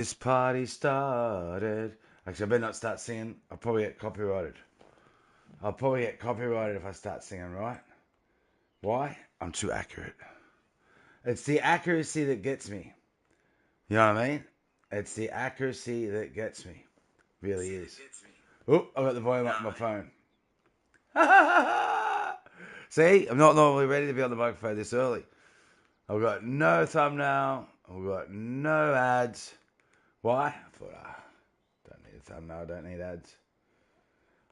This party started. Actually, I better not start singing. I'll probably get copyrighted. I'll probably get copyrighted if I start singing, right? Why? I'm too accurate. It's the accuracy that gets me. You know what I mean? It's the accuracy that gets me. Really is. Oh, I got the volume up on my phone. See, I'm not normally ready to be on the microphone this early. I've got no thumbnail. I've got no ads. Why? I thought, don't need a thumbnail. I don't need ads.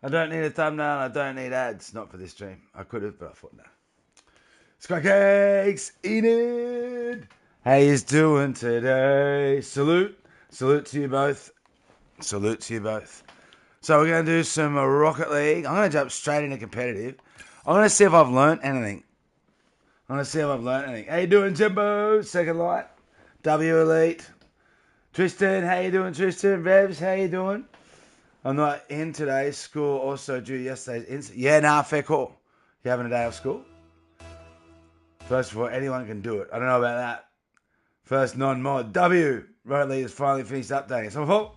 I don't need a thumbnail. I don't need ads. Not for this stream. I could have, but I thought, no. Sky Cakes, Enid. How you doing today? Salute. Salute to you both. Salute to you both. So we're going to do some Rocket League. I'm going to jump straight into competitive. I'm going to see if I've learnt anything. How you doing, Jimbo? Second Light. W Elite. Tristan, how you doing, Tristan? Revs, how you doing? I'm not in today. School also due yesterday's. Yeah, nah, fair call. You having a day off school? First of all, anyone can do it. I don't know about that. First non-mod. W. Rocket League has finally finished updating. It's my fault.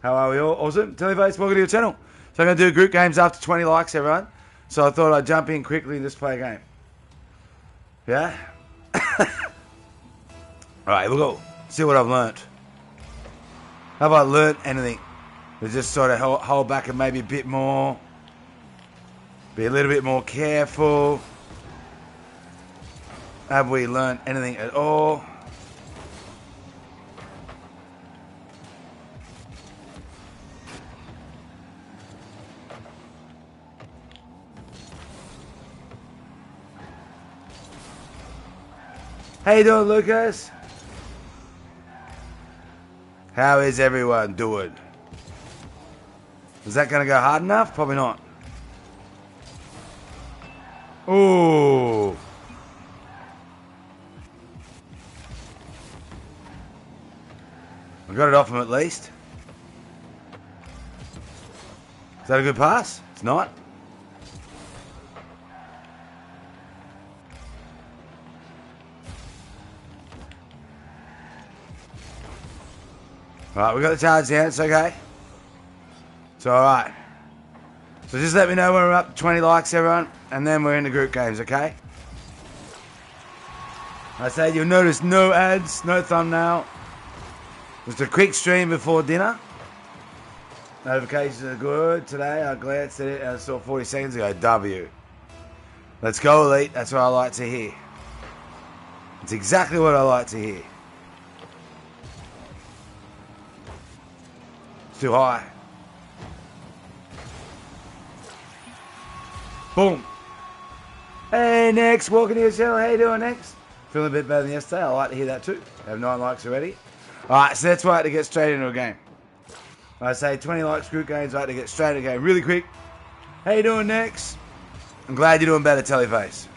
How are we all? Awesome. Teleface, welcome to your channel. So I'm going to do group games after 20 likes, everyone. So I thought I'd jump in quickly and just play a game. Yeah? Alright, look. See what I've learnt. Have I learnt anything? To just sort of hold back and maybe a bit more. Be a little bit more careful. Have we learnt anything at all? How you doing, Lucas? How is everyone doing? Is that going to go hard enough? Probably not. Ooh. I got it off him at least. Is that a good pass? It's not. Alright, we got the charge down. It's okay. It's alright. So just let me know when we're up to 20 likes, everyone. And then we're into group games, okay? I said you'll notice no ads, no thumbnail. Just a quick stream before dinner. Notifications are good. Today I glanced at it and I saw 40 seconds ago. W. Let's go, Elite. That's what I like to hear. It's exactly what I like to hear. It's too high. Boom. Hey, Next. Welcome to your channel. How you doing, Next? Feeling a bit better than yesterday. I like to hear that too. I have 9 likes already. Alright, so that's why I had to get straight into a game. I say 20 likes group games, I had to get straight into a game really quick. How you doing, Next? I'm glad you're doing better, Teleface.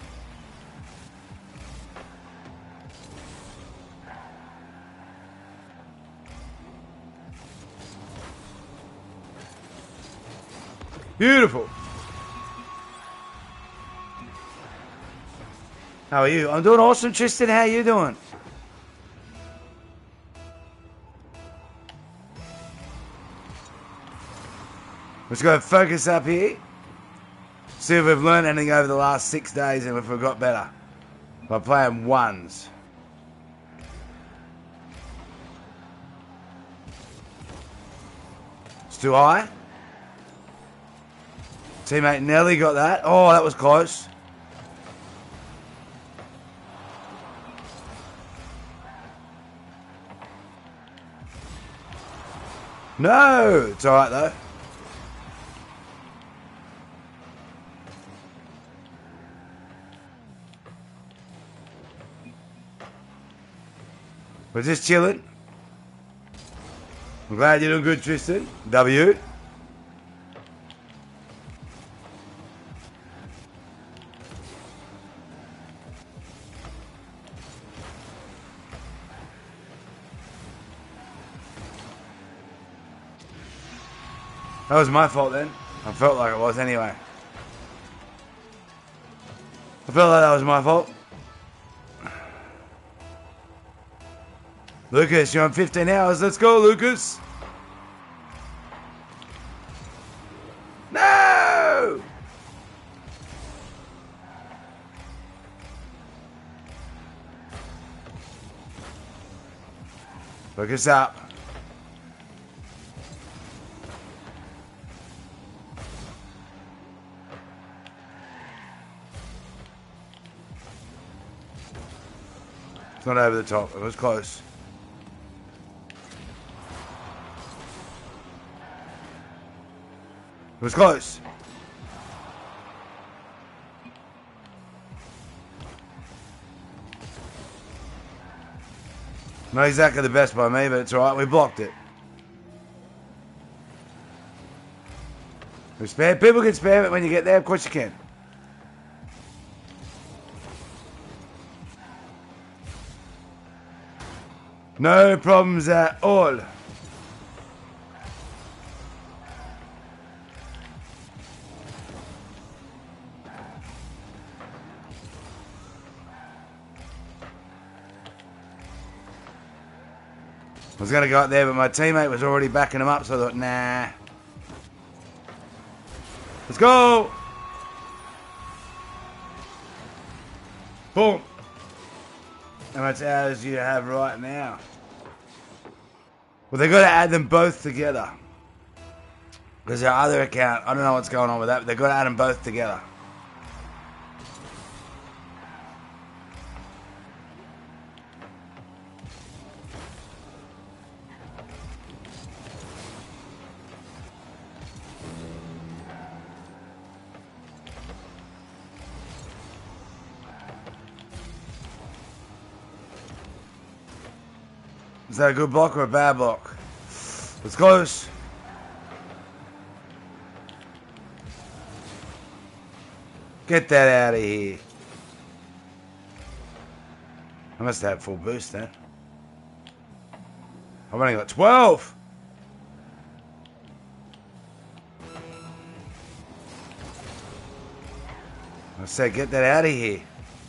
Beautiful. How are you? I'm doing awesome, Tristan. How you doing? Let's go focus up here. See if we've learned anything over the last 6 days and if we've got better. By playing ones. It's too high. Teammate Nelly got that. Oh, that was close. No! It's alright though. We're just chilling. I'm glad you're doing good, Tristan. W. That was my fault then. I felt like it was anyway. I felt like that was my fault. Lucas, you're on 15 hours. Let's go, Lucas. No! Lucas up. It's not over the top. It was close. It was close. Not exactly the best by me, but it's alright. We blocked it. We spare. People can spam it when you get there. Of course you can. No problems at all. I was going to go up there, but my teammate was already backing him up, so I thought, nah. Let's go! Boom. How much hours do you have right now? Well, they've got to add them both together. Because our other account, I don't know what's going on with that, but they've got to add them both together. Is that a good block or a bad block? It's close. Get that out of here. I must have full boost then. I've only got 12. I said, get that out of here.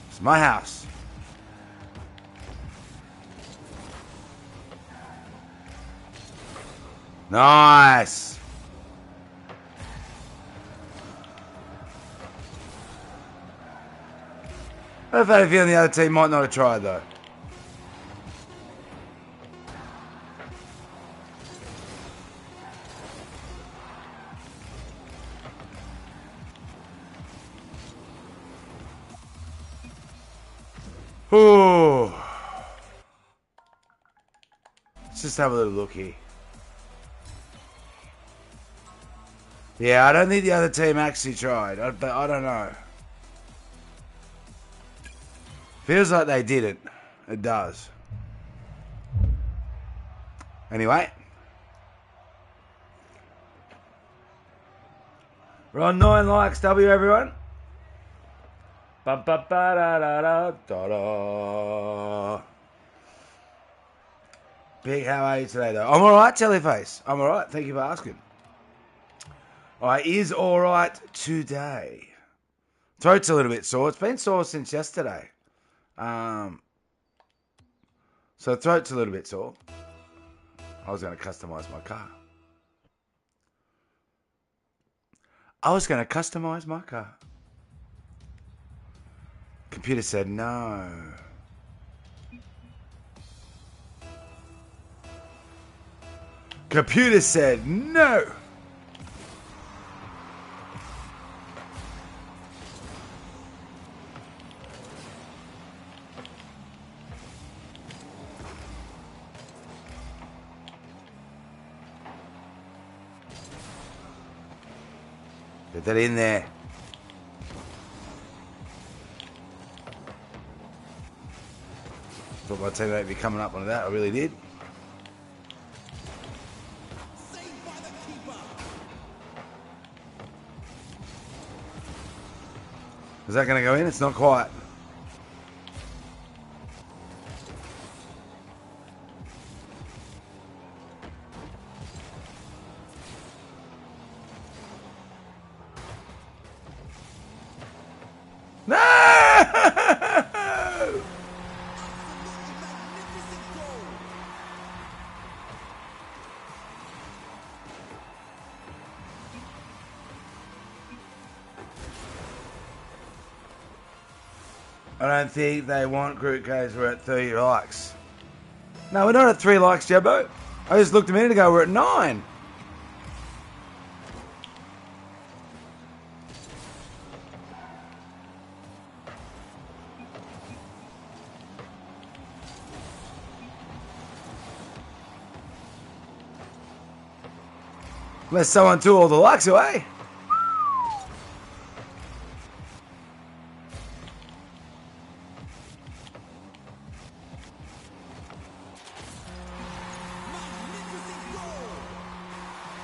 It's my house. Nice. I've had a feeling the other team might not have tried though. Ooh. Let's just have a little look here. Yeah, I don't think the other team actually tried. I don't know. Feels like they didn't. It does. Anyway. We're on 9 likes, W everyone. Ba ba ba da da da da da. Big, how are you today though? I'm alright, Jellyface. I'm alright, thank you for asking. I is alright today. Throat's a little bit sore. It's been sore since yesterday. So throat's a little bit sore. I was going to customize my car. Computer said no. Computer said no. Get that in there. Thought my teammate would be coming up on that. I really did. Is that going to go in? It's not quite. I don't think they want group games. We're at 30 likes. No, we're not at 3 likes, Jebbo. I just looked a minute ago. We're at 9. Unless someone took all the likes away.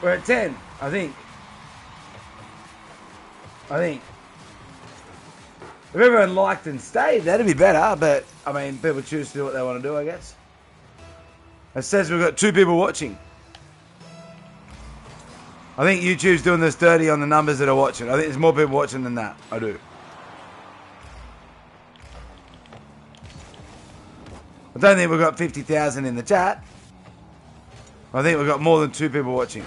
We're at 10, I think. If everyone liked and stayed, that'd be better. But, I mean, people choose to do what they want to do, I guess. It says we've got 2 people watching. I think YouTube's doing this dirty on the numbers that are watching. I think there's more people watching than that. I do. I don't think we've got 50,000 in the chat. I think we've got more than 2 people watching.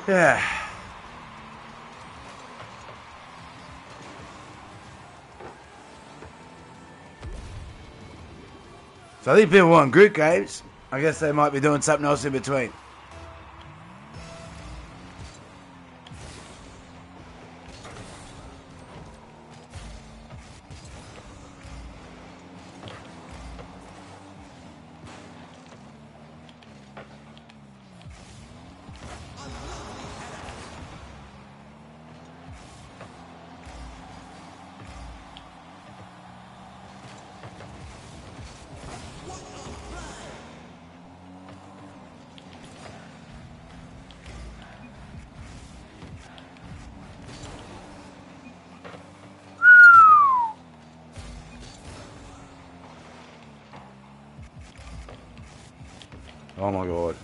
Yeah. So I think people want group games. I guess they might be doing something else in between. Oh my god.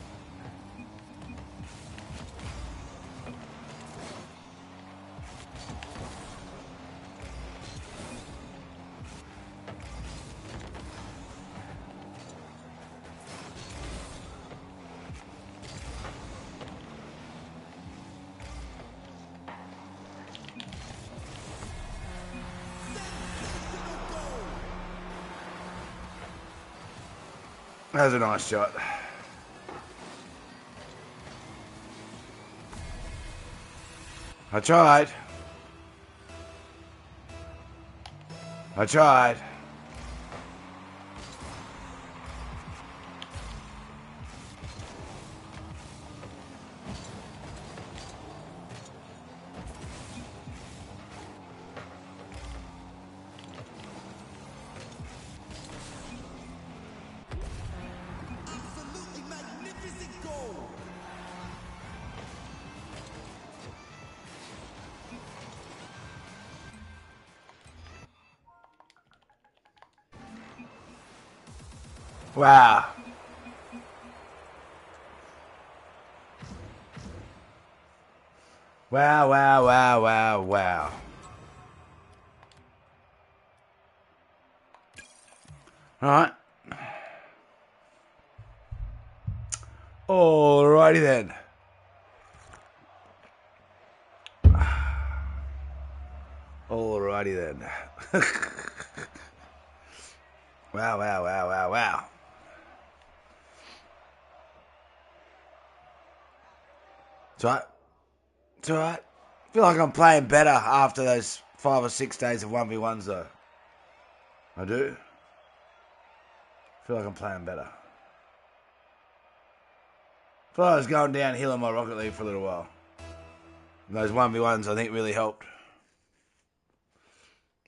That was a nice shot. I tried. I tried. Absolutely magnificent goal. Wow. Wow, wow, wow, wow, wow. All right. Alrighty then. Alrighty then. Wow, wow, wow, wow, wow. It's alright. It's alright. I feel like I'm playing better after those 5 or 6 days of 1v1s though. I do. I feel like I'm playing better. I thought I was going downhill in my Rocket League for a little while. And those 1v1s I think really helped.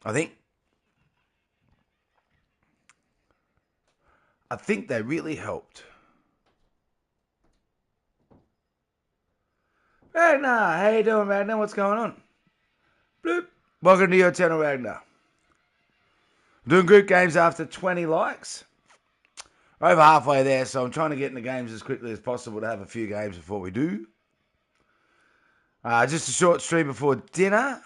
I think they really helped. Ragnar, how you doing, Ragnar? What's going on? Bloop. Welcome to your channel, Ragnar. Doing group games after 20 likes. Over halfway there, so I'm trying to get into games as quickly as possible to have a few games before we do. Just a short stream before dinner.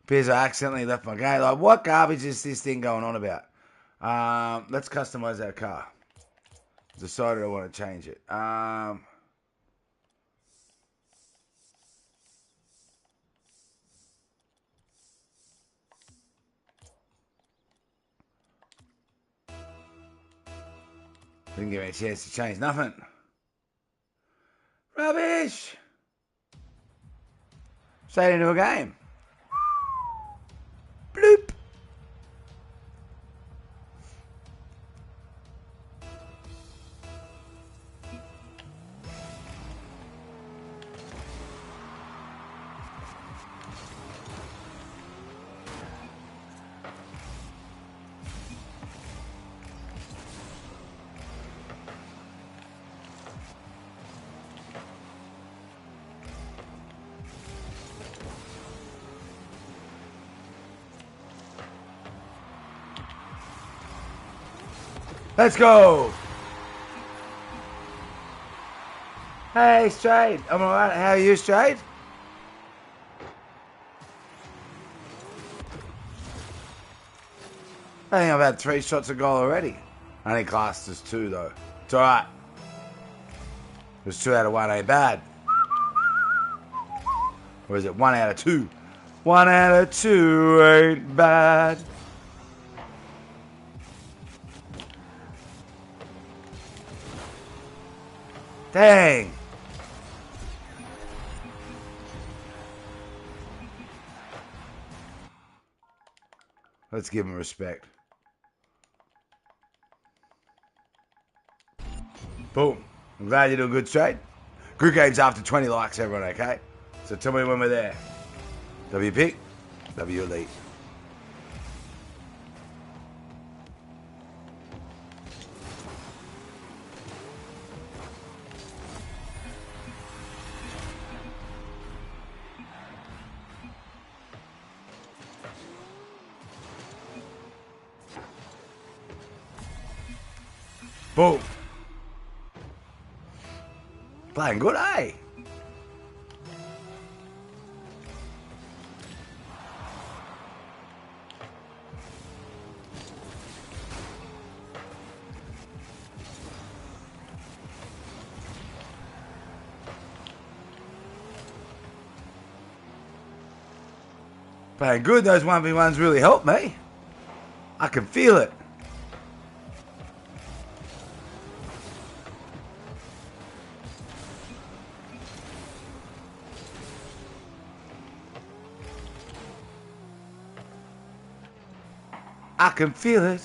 Appears I accidentally left my game. Like, what garbage is this thing going on about? Let's customize our car. Decided I want to change it. Didn't give me a chance to change nothing. Rubbish! Straight into a game. Bloop! Let's go! Hey, Straight. I'm alright. How are you, Straight? I think I've had 3 shots of goal already. Only classed as 2, though. It's alright. It was 2 out of 1 ain't bad. Or is it 1 out of 2? 1 out of 2 ain't bad. Dang. Let's give him respect. Boom. I'm glad you do a good trade. Group games after 20 likes, everyone, okay? So tell me when we're there. W pick, W elite. Boom. Playing good, eh? Playing good, those 1v1s really help me. I can feel it. I can feel it.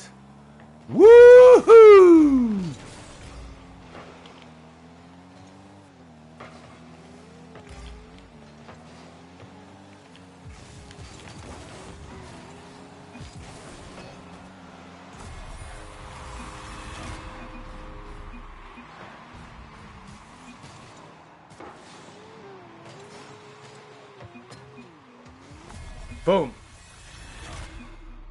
Woohoo! Boom.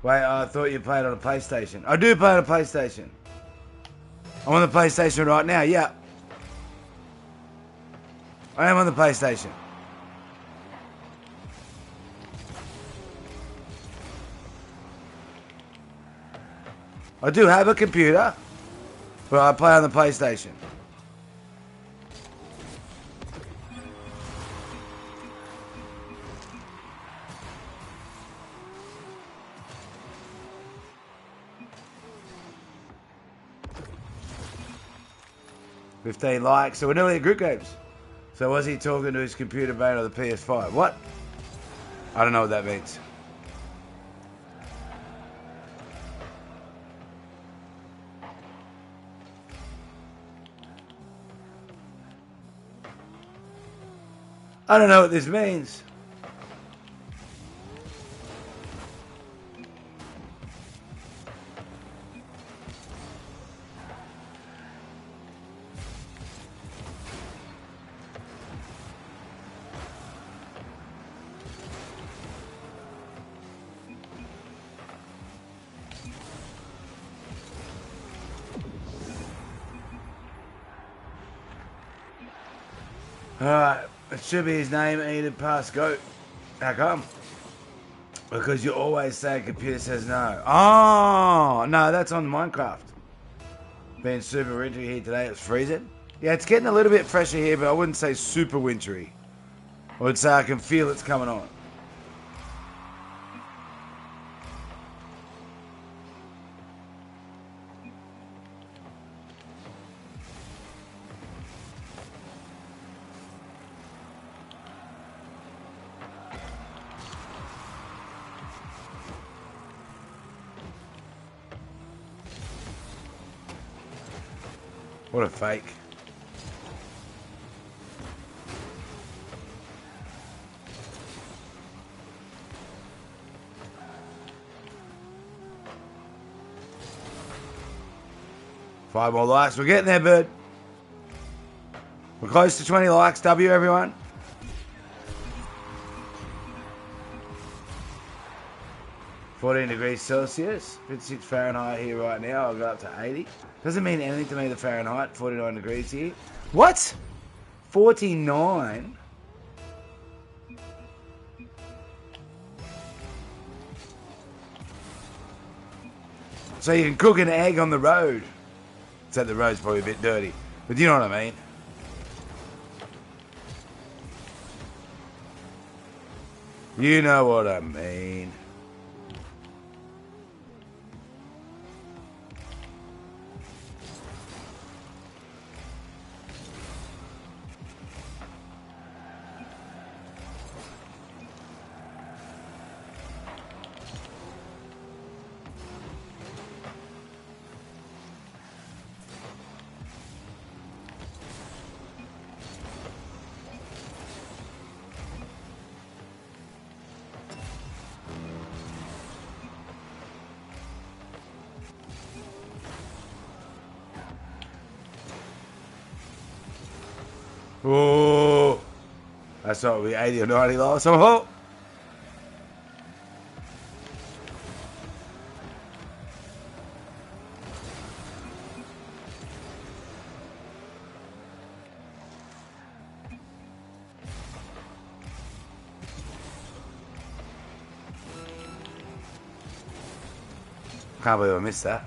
Wait, I thought you played on a PlayStation. I do play on a PlayStation. I'm on the PlayStation right now, yeah. I am on the PlayStation. I do have a computer, but I play on the PlayStation. $15 likes, so we're nearly at group games. So was he talking to his computer mate or the PS5? What? I don't know what that means. I don't know what this means. Alright, it should be his name, Eden Pass Goat. How come? Because you always say computer says no. Oh, no, that's on Minecraft. Being super wintry here today, it's freezing. Yeah, it's getting a little bit fresher here, but I wouldn't say super wintry. I would say I can feel it's coming on. What a fake. Five more likes. We're getting there, bird. We're close to 20 likes. W, everyone. (14°C, 56 Fahrenheit here right now. I'll go up to 80. Doesn't mean anything to me, the Fahrenheit. 49 degrees here. What? 49? So you can cook an egg on the road. Except the road's probably a bit dirty. But you know what I mean. You know what I mean. Oh, that's not be 80 or 90 lost. Oh, can't believe I missed that.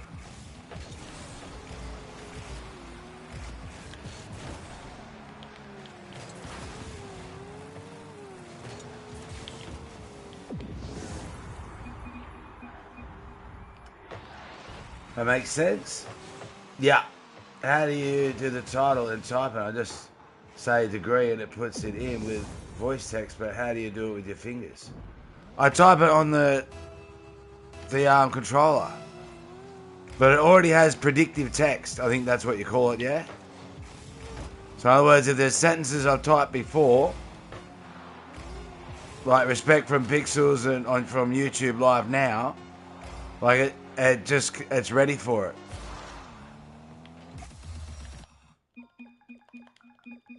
That makes sense. Yeah. How do you do the title and type it? I just say degree and it puts it in with voice text, but how do you do it with your fingers? I type it on the controller, but it already has predictive text. I think that's what you call it, yeah? So in other words, if there's sentences I've typed before, like respect from Pixels and from YouTube Live now, like it's ready for it.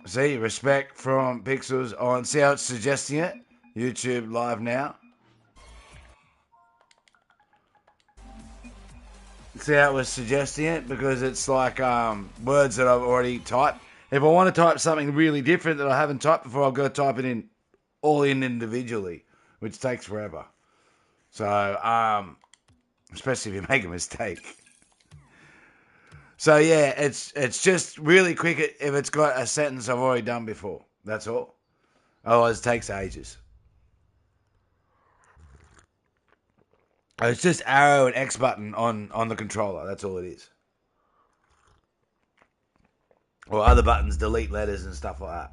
See, respect from Pixels on. See how it's suggesting it? YouTube Live now. See how it was suggesting it? Because it's like words that I've already typed. If I want to type something really different that I haven't typed before, I've got to type it in all in individually, which takes forever. So, especially if you make a mistake. So yeah, it's just really quick if it's got a sentence I've already done before. That's all. Otherwise, it takes ages. It's just arrow and X button on the controller. That's all it is. Or other buttons, delete letters and stuff like that.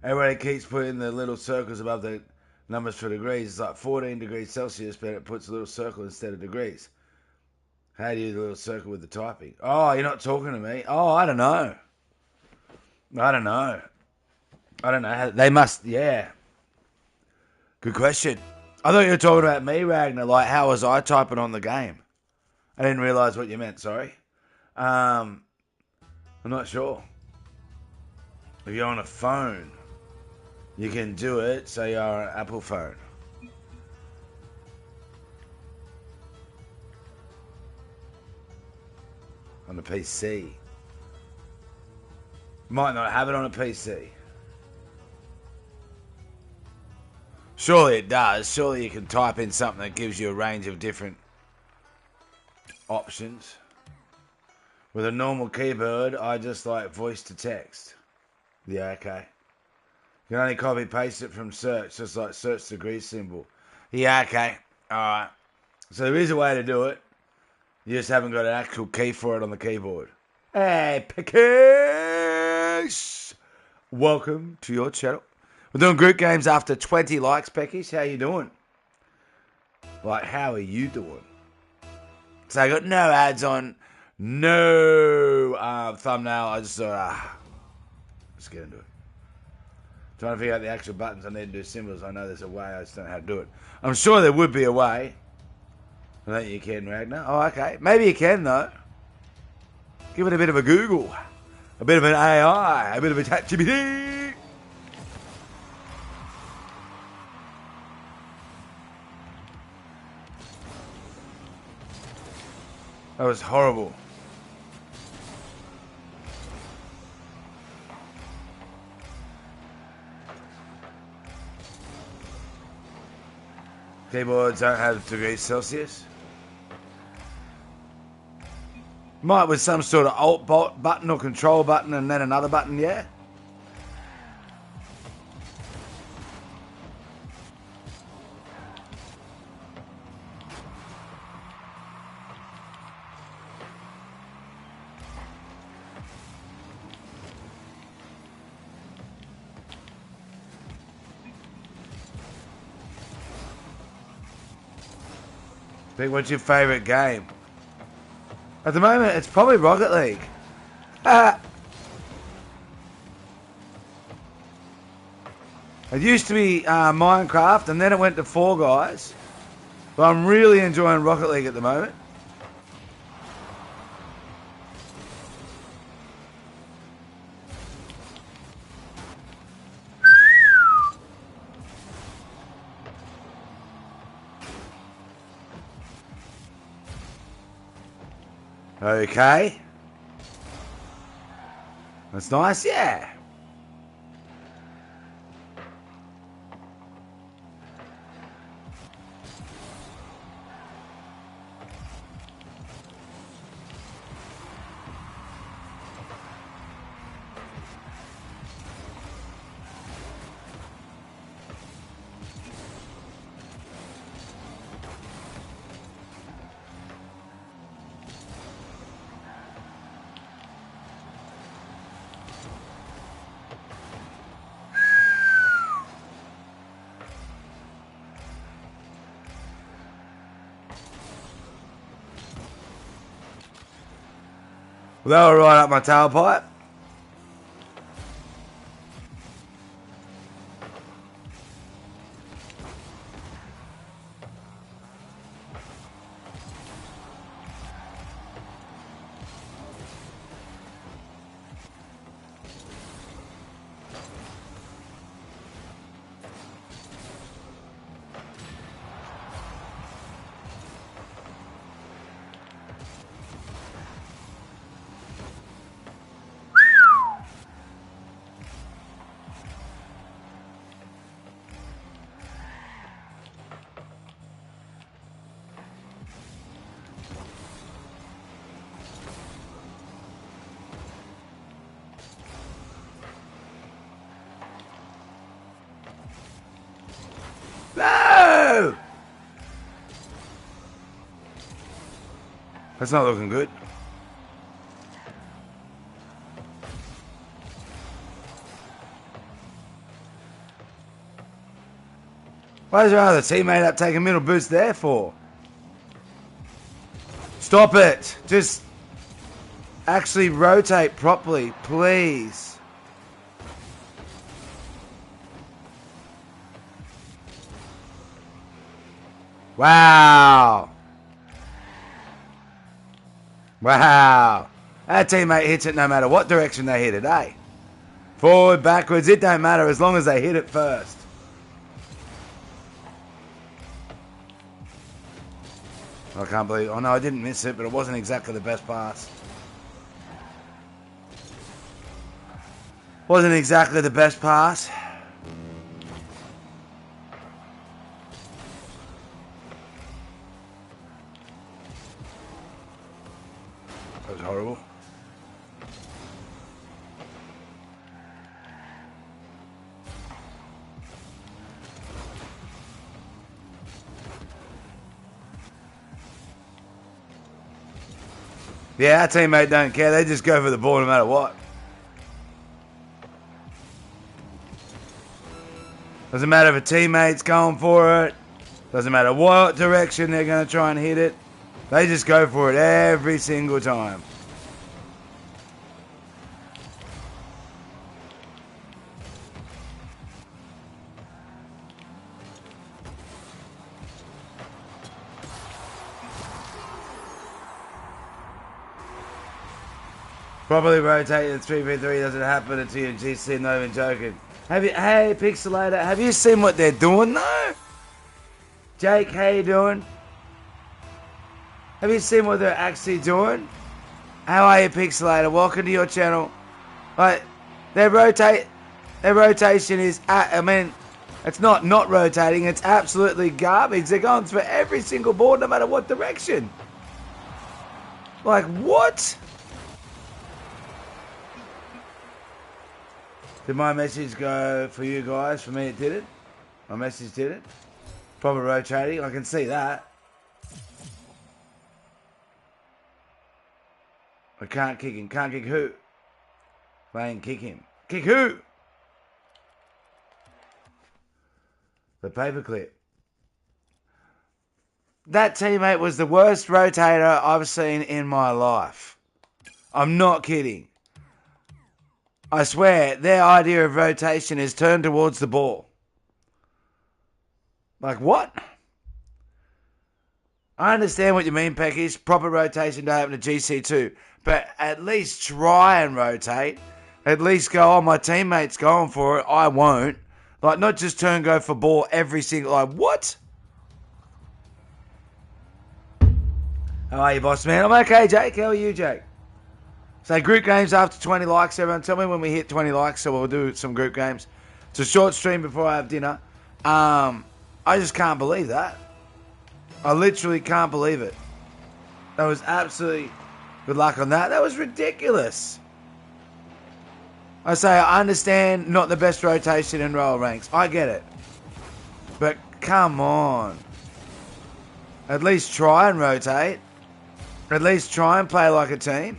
Everybody keeps putting the little circles above the numbers for degrees. It's like 14 degrees Celsius, but it puts a little circle instead of degrees. How do you do a little circle with the typing? Oh, you're not talking to me. Oh, I don't know. I don't know. They must, yeah. Good question. I thought you were talking about me, Ragnar. Like, how was I typing on the game? I didn't realise what you meant, sorry. I'm not sure. If you're on a phone, you can do it, so you're on an Apple phone. On a PC. Might not have it on a PC. Surely it does. Surely you can type in something that gives you a range of different options. With a normal keyboard, I just like voice to text. Yeah, okay. You can only copy paste it from search, just like search the grease symbol. Yeah, okay. Alright. So there is a way to do it. You just haven't got an actual key for it on the keyboard. Hey, Peckies! Welcome to your channel. We're doing group games after 20 likes, Peckies. How you doing? Like, how are you doing? So I got no ads on, no thumbnail. I just thought, let's get into it. Trying to figure out the actual buttons. I need to do symbols. I know there's a way. I just don't know how to do it. I'm sure there would be a way. I don't think you can, Ragnar. Oh, okay. Maybe you can, though. Give it a bit of a Google. A bit of an AI. A bit of a ChatGPT. That was horrible. Keyboards don't have degrees Celsius. Might with some sort of alt button or control button and then another button, yeah? Big, what's your favourite game? At the moment, it's probably Rocket League. It used to be Minecraft, and then it went to Fall Guys. But I'm really enjoying Rocket League at the moment. Okay. That's nice, yeah. Well, they were right up my tailpipe. No! That's not looking good. Why is your other teammate up taking middle boost there for? Stop it. Just actually rotate properly, please. Wow. Wow. That teammate hits it no matter what direction they hit it, eh? Forward, backwards, it don't matter as long as they hit it first. I can't believe... Oh, no, I didn't miss it, but it wasn't exactly the best pass. Wasn't exactly the best pass. Yeah, our teammate don't care. They just go for the ball no matter what. Doesn't matter if a teammate's going for it. Doesn't matter what direction they're going to try and hit it. They just go for it every single time. Properly rotating 3v3 doesn't happen until you're GC, not even joking. Hey, Pixelator, have you seen what they're doing though? Jake, how you doing? Have you seen what they're actually doing? How are you, Pixelator? Welcome to your channel. Like, their rotation is, it's not rotating, it's absolutely garbage. They're going for every single board no matter what direction. Like, what? Did my message go for you guys? For me it didn't. My message didn't. Proper rotating, I can see that. I can't kick him. Can't kick who? Playing kick him. Kick who? The paperclip. That teammate was the worst rotator I've seen in my life. I'm not kidding. I swear, their idea of rotation is turn towards the ball. Like, what? I understand what you mean, Peckish. Proper rotation don't happen to GC2. But at least try and rotate. At least go, oh, my teammate's going for it. I won't. Like, not just turn go for ball every single... Like, what? How are you, boss man? I'm okay, Jake. How are you, Jake? So group games after 20 likes, everyone. Tell me when we hit 20 likes so we'll do some group games. It's a short stream before I have dinner. I just can't believe that. I literally can't believe it. That was absolutely... Good luck on that. That was ridiculous. I say, I understand not the best rotation in royal ranks. I get it. But come on. At least try and rotate. At least try and play like a team.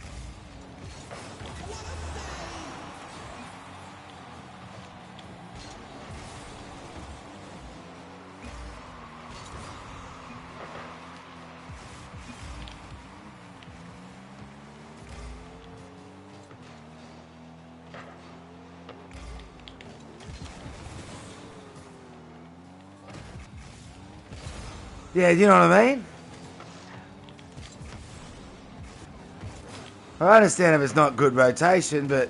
Yeah, you know what I mean? I understand if it's not good rotation, but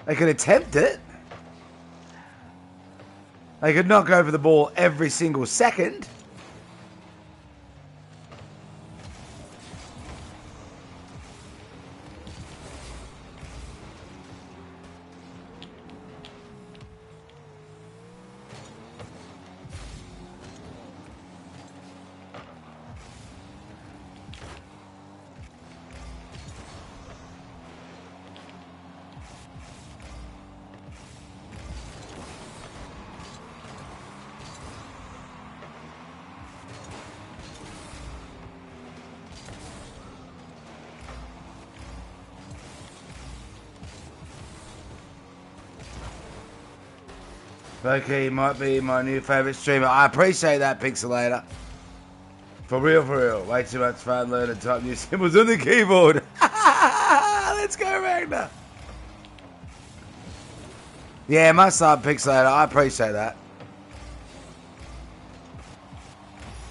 they could attempt it. They could not go for the ball every single second. Okay, might be my new favourite streamer. I appreciate that, Pixelator. For real, for real. Way too much fun learning to type new symbols on the keyboard. Let's go, Ragnar. Yeah, my sub, Pixelator. I appreciate that.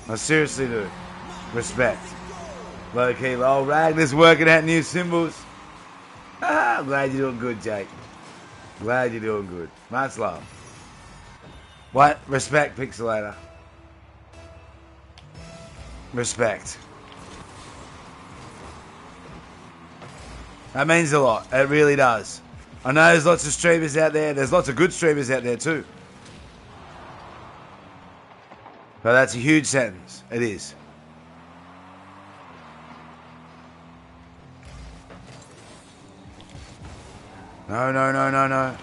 I seriously do. Respect. Low key, old Ragnar's working out new symbols. I'm glad you're doing good, Jake. Glad you're doing good. Much love. What? Respect, Pixelator. Respect. That means a lot. It really does. I know there's lots of streamers out there. There's lots of good streamers out there too. But that's a huge sentence. It is. No, no, no, no, no.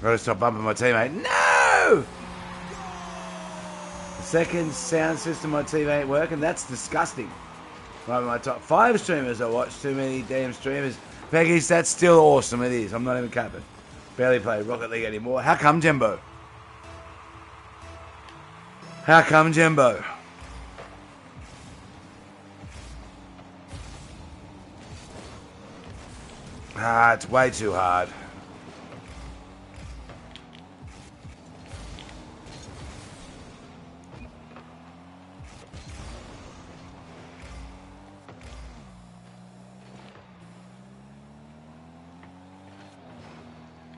Gotta stop bumping my teammate. No! The second sound system on TV ain't working. That's disgusting. One of my top 5 streamers I watch. Too many damn streamers. Peggy's, that's still awesome. It is. I'm not even capping. Barely play Rocket League anymore. How come, Jembo? How come, Jembo? It's way too hard.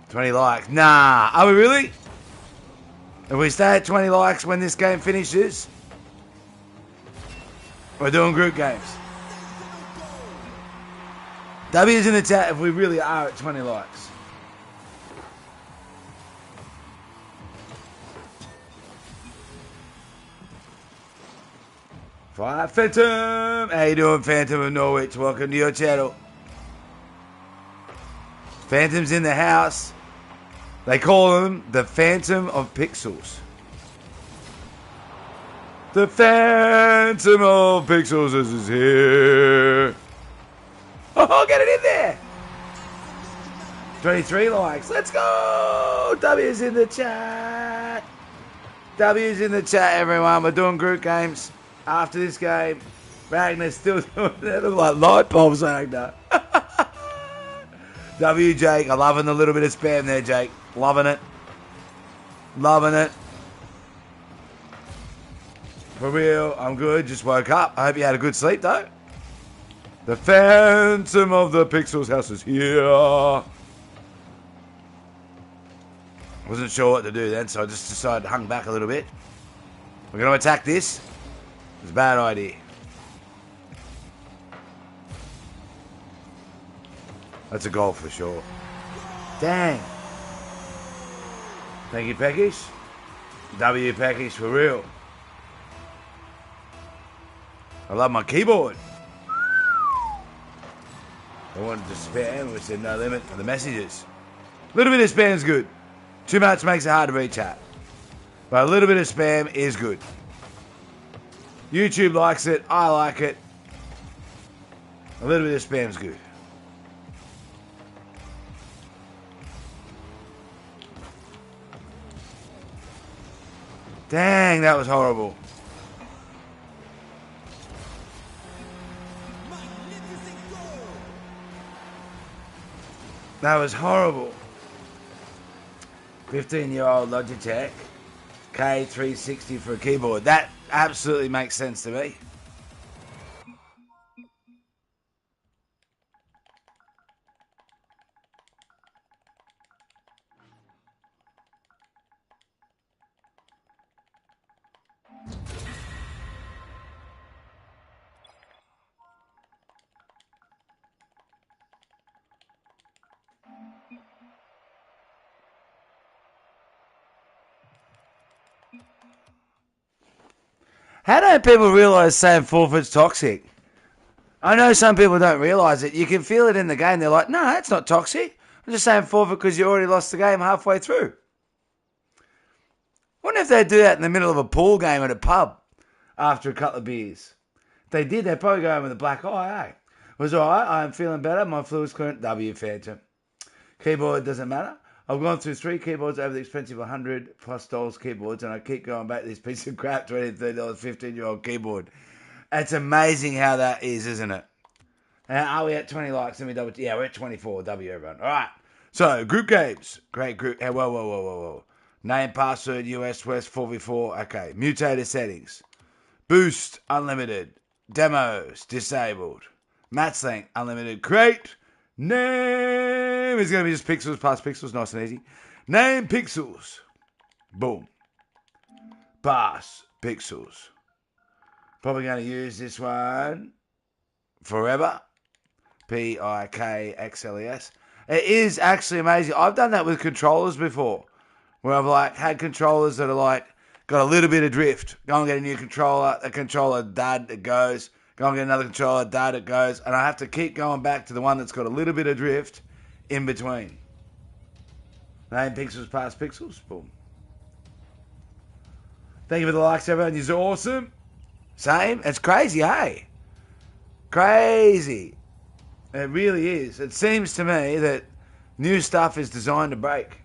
$20 likes. Nah. Are we really? If we stay at 20 likes when this game finishes, we're doing group games. W's in the chat if we really are at 20 likes. Fire Phantom! How you doing, Phantom of Norwich? Welcome to your channel. Phantom's in the house. They call him the Phantom of Pixels. The Phantom of Pixels is here. Oh, get it in there. 23 likes. Let's go. W's in the chat. W's in the chat, everyone. We're doing group games after this game. Ragnar's still doing it. Look like light bulbs, Ragnar. W, Jake. I'm loving the little bit of spam there, Jake. Loving it. Loving it. For real, I'm good. Just woke up. I hope you had a good sleep, though. The Phantom of the Pixels house is here. Wasn't sure what to do then, so I just decided to hang back a little bit. We're going to attack this. It's a bad idea. That's a goal for sure. Dang. Thank you, Peckish. W Peckish for real. I love my keyboard. I wanted to spam. We said no limit for the messages. A little bit of spam is good. Too much makes it hard to reach out. But a little bit of spam is good. YouTube likes it. I like it. A little bit of spam is good. Dang, that was horrible. That was horrible. 15-year-old Logitech K360 for a keyboard. That absolutely makes sense to me. How don't people realise saying forfeit's toxic? I know some people don't realise it. You can feel it in the game. They're like, no, that's not toxic. I'm just saying forfeit because you already lost the game halfway through. Wonder if they'd do that in the middle of a pool game at a pub after a couple of beers. If they did, they'd probably go home with a black eye, eh? Was alright, I'm feeling better. My flu is clear. W Phantom. Keyboard doesn't matter. I've gone through 3 keyboards over the expensive $100+ keyboards, and I keep going back to this piece of crap, $20, $30, 15-year-old keyboard. It's amazing how that is, isn't it? Are we at 20 likes? Let me double. Yeah, we're at 24. W, everyone. All right. So, group games. Great group. Hey, whoa. Name, password, US West 4v4. Okay. Mutator settings. Boost, unlimited. Demos, disabled. Match length, unlimited. Create. Name is going to be just pixels past pixels. Nice and easy. Name pixels. Boom. Pass pixels. Probably going to use this one forever. Pixles. It is actually amazing. I've done that with controllers before, where I've like had controllers that are like got a little bit of drift. Go and get a new controller. A controller, dud, it goes. Go and get another controller, dud, it goes. And I have to keep going back to the one that's got a little bit of drift in between. 9 pixels past pixels. Boom. Thank you for the likes, everyone. You're awesome. Same. It's crazy, hey? Crazy. It really is. It seems to me that new stuff is designed to break.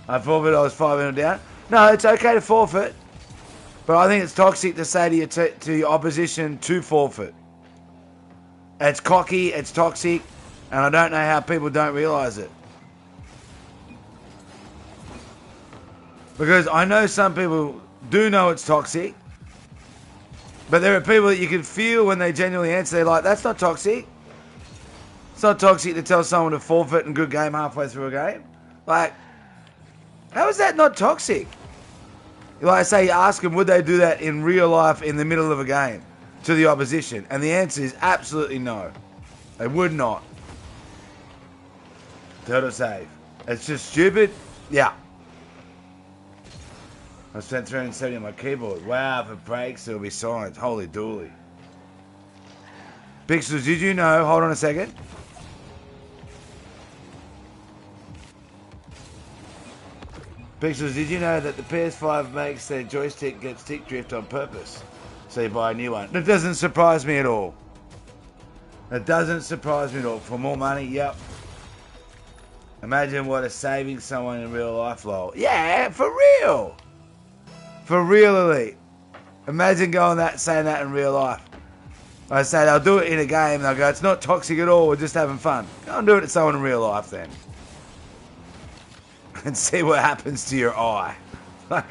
I forfeit, I was 5-0 down. No, it's okay to forfeit. But I think it's toxic to say to your opposition to forfeit. It's cocky, it's toxic, and I don't know how people don't realise it. Because I know some people do know it's toxic, but there are people that you can feel when they genuinely answer, they're like, that's not toxic. It's not toxic to tell someone to forfeit and good game halfway through a game. Like, how is that not toxic? Like I say, you ask them, would they do that in real life in the middle of a game to the opposition? And the answer is absolutely no. They would not. Total save. It's just stupid. Yeah. I spent 370 on my keyboard. Wow, if it breaks, there'll be signs. Holy dooly. Pixels, did you know? Hold on a second. Pixels, did you know that the PS5 makes their joystick get stick drift on purpose? So you buy a new one. That doesn't surprise me at all. It doesn't surprise me at all. For more money, yep. Imagine what a saving someone in real life, lol. Yeah, for real. For real, Elite. Imagine saying that in real life. I say they'll do it in a game and they'll go, it's not toxic at all, we're just having fun. Go and do it to someone in real life then. And see what happens to your eye. Like,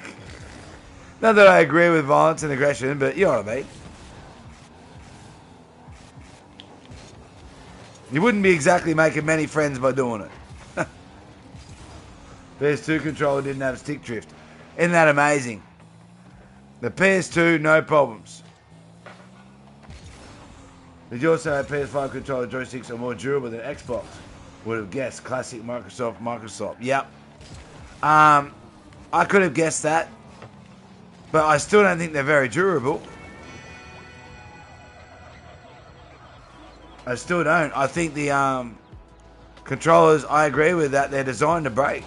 not that I agree with violence and aggression, but you know what I mean. You wouldn't be exactly making many friends by doing it. PS2 controller didn't have stick drift. Isn't that amazing? The PS2, no problems. Did you also have PS5 controller joysticks are more durable than Xbox? Would have guessed. Classic Microsoft. Yep. I could have guessed that. But I still don't think they're very durable. I still don't. I think the controllers, I agree with that, they're designed to break.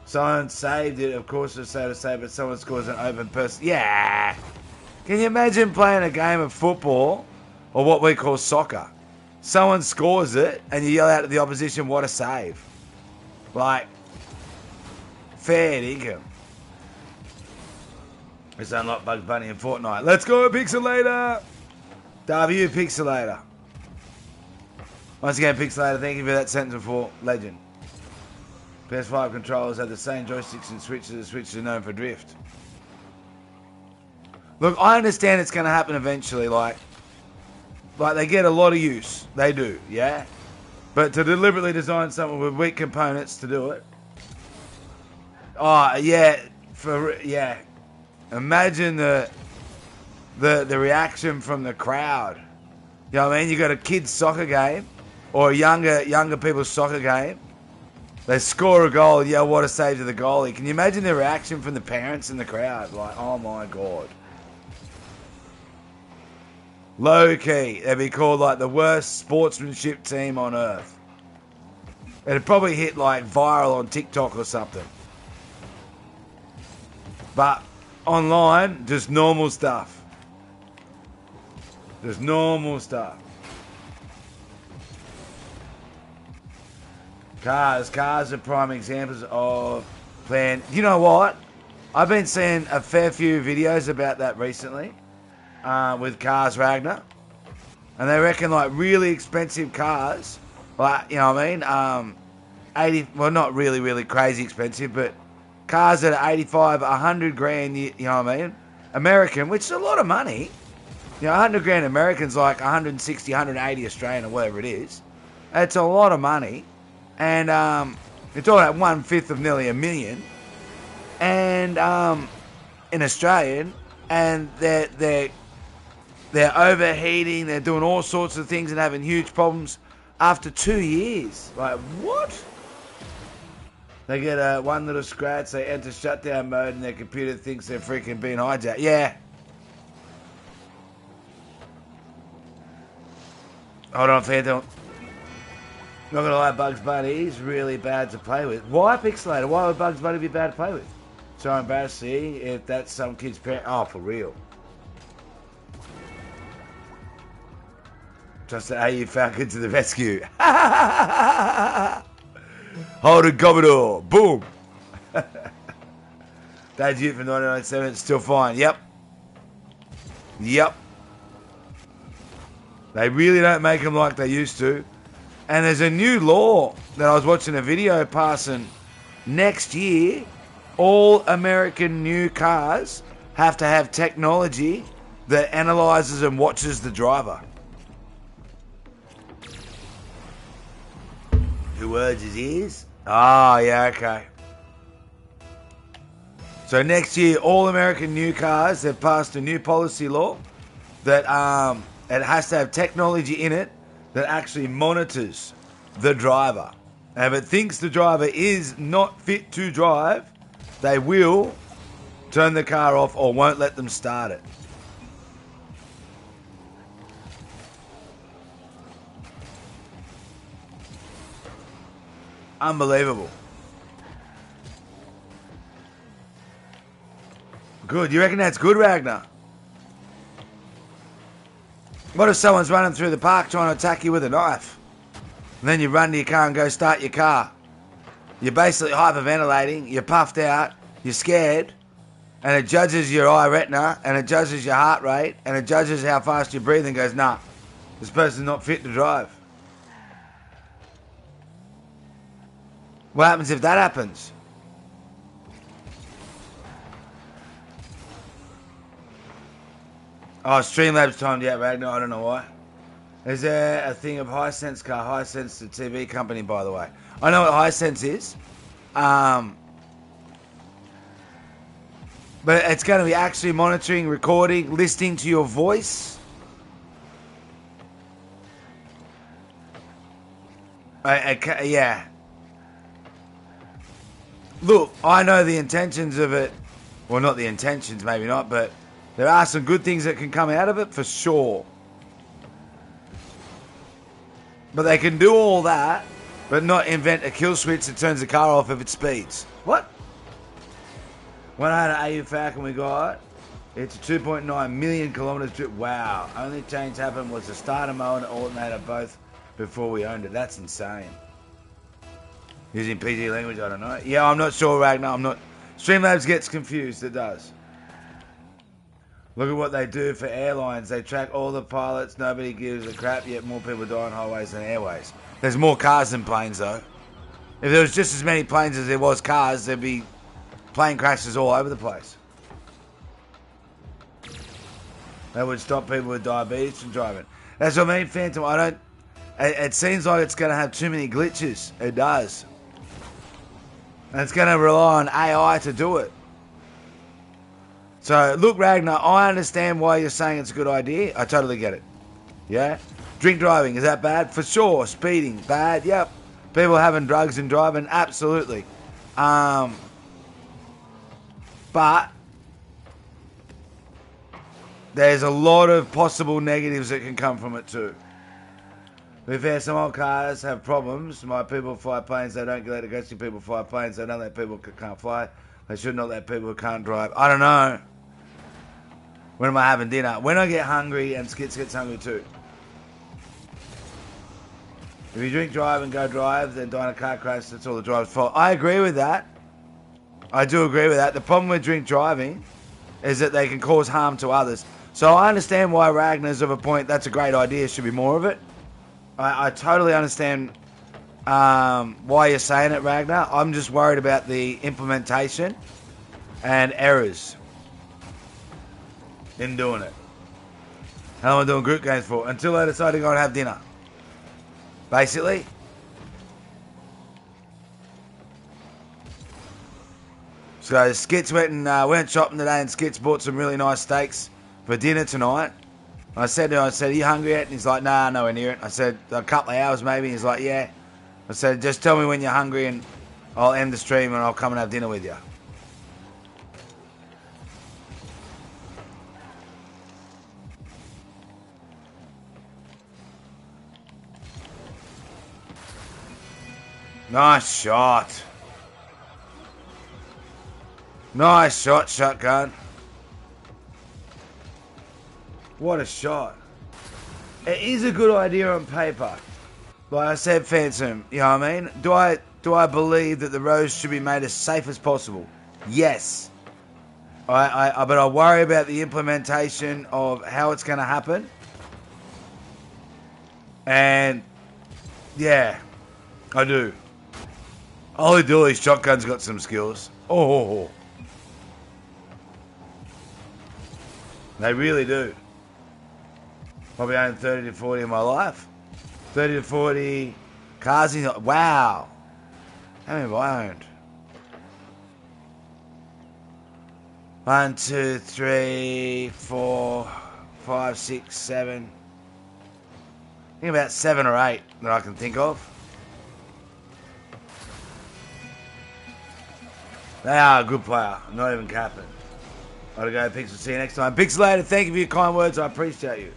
Someone saved it, of course it's so to say, but someone scores an open person. Yeah! Can you imagine playing a game of football, or what we call soccer? Someone scores it, and you yell out at the opposition, what a save. Like, fair income. It's unlocked Bugs Bunny in Fortnite. Let's go, Pixelator! W Pixelator. Once again, Pixelator, thank you for that sentence before. Legend. PS5 controllers have the same joysticks and switches as switches are known for drift. Look, I understand it's going to happen eventually. Like they get a lot of use. They do, yeah? But to deliberately design something with weak components to do it. Oh, yeah. Yeah. Imagine the reaction from the crowd. You know what I mean? You got a kid's soccer game or a younger people's soccer game. They score a goal, yeah, what a save to the goalie. Can you imagine the reaction from the parents in the crowd? Like, oh my God. Low key, they'd be called like the worst sportsmanship team on earth. It'd probably hit like viral on TikTok or something. But online, just normal stuff. Just normal stuff. Cars are prime examples of plan. You know what? I've been seeing a fair few videos about that recently with Cars Ragnar. And they reckon like really expensive cars, like, you know what I mean? 80, well, not really, really crazy expensive, but cars that are 85, 100 grand, you know what I mean? American, which is a lot of money. You know, 100 grand American's like 160, 180 Australian or whatever it is. It's a lot of money. And it's all at 1/5 of nearly $1 million. And in Australian, and they're overheating, they're doing all sorts of things and having huge problems after 2 years. Like, what? They get one little scratch, they enter shutdown mode, and their computer thinks they're freaking being hijacked. Yeah. Hold on, Phantom. Not gonna lie, Bugs Bunny is really bad to play with. Why Pixelator? Why would Bugs Bunny be bad to play with? So embarrassed to see if that's some kid's parent. Oh, for real. Just the AU Falcon to the rescue. Hold it, Commodore. Boom. Dad's Ute from 1997. It's still fine. Yep. Yep. They really don't make them like they used to. And there's a new law that I was watching a video passing next year. All American new cars have to have technology that analyzes and watches the driver. Who words his ears? Ah, yeah, okay. So next year, all American new cars have passed a new policy law that it has to have technology in it that actually monitors the driver. And if it thinks the driver is not fit to drive, they will turn the car off or won't let them start it. Unbelievable. Good. You reckon that's good, Ragnar? What if someone's running through the park trying to attack you with a knife? And then you run to your car and go start your car. You're basically hyperventilating, you're puffed out, you're scared, and it judges your eye retina, and it judges your heart rate, and it judges how fast you breathe and goes, nah, this person's not fit to drive. What happens if that happens? Oh, Streamlabs timed out, Ragnar. I don't know why. Is there a thing of Hisense car? Hisense, the TV company, by the way. I know what Hisense is. But it's going to be actually monitoring, recording, listening to your voice. Yeah. Look, I know the intentions of it. Well, not the intentions, maybe not, but there are some good things that can come out of it for sure. But they can do all that, but not invent a kill switch that turns the car off if it speeds. What? 100 AU Falcon we got. It's a 2.9 million kilometers trip. Wow. Only change happened was the starter mode and alternator both before we owned it. That's insane. Using PG language, I don't know. Yeah, I'm not sure, Ragnar. I'm not. Streamlabs gets confused. It does. Look at what they do for airlines. They track all the pilots. Nobody gives a crap, yet more people die on highways than airways. There's more cars than planes, though. If there was just as many planes as there was cars, there'd be plane crashes all over the place. That would stop people with diabetes from driving. That's what I mean, Phantom. I don't. It seems like it's going to have too many glitches. It does. And it's going to rely on AI to do it. So, look, Ragnar, I understand why you're saying it's a good idea. I totally get it. Yeah? Drink driving, is that bad? For sure. Speeding, bad? Yep. People having drugs and driving, absolutely. But there's a lot of possible negatives that can come from it too. To be fair, some old cars have problems. My people fly planes, they don't let aggressive people fly planes. They don't let people who can't fly. They should not let people who can't drive. I don't know. When am I having dinner? When I get hungry, and Skits gets hungry too. If you drink, drive, and go drive, then die in a car crash, that's all the driver's fault. I agree with that. I do agree with that. The problem with drink driving is that they can cause harm to others. So I understand why Ragnar's of a point, that's a great idea, should be more of it. I totally understand why you're saying it, Ragnar. I'm just worried about the implementation and errors in doing it. How am I doing group games for? Until I decide to go and have dinner. Basically. So Skits went shopping today, and Skits bought some really nice steaks for dinner tonight. I said to him, are you hungry yet? And he's like, nah, nowhere near it. I said, a couple of hours maybe. He's like, yeah. I said, just tell me when you're hungry and I'll end the stream and I'll come and have dinner with you. Nice shot. Nice shot, shotgun. What a shot. It is a good idea on paper. Like I said, Phantom, you know what I mean? Do I believe that the roads should be made as safe as possible? Yes. But I worry about the implementation of how it's going to happen. And, yeah, I do. Holy dooly, shotgun's got some skills. Oh. They really do. Probably owned 30 to 40 in my life. 30 to 40 cars in... Wow. How many have I owned? 1, 2, 3, 4, 5, 6, 7. I think about 7 or 8 that I can think of. They are a good player. I'm not even capping. Gotta go, Pixel. See you next time. Pixelated, thank you for your kind words. I appreciate you.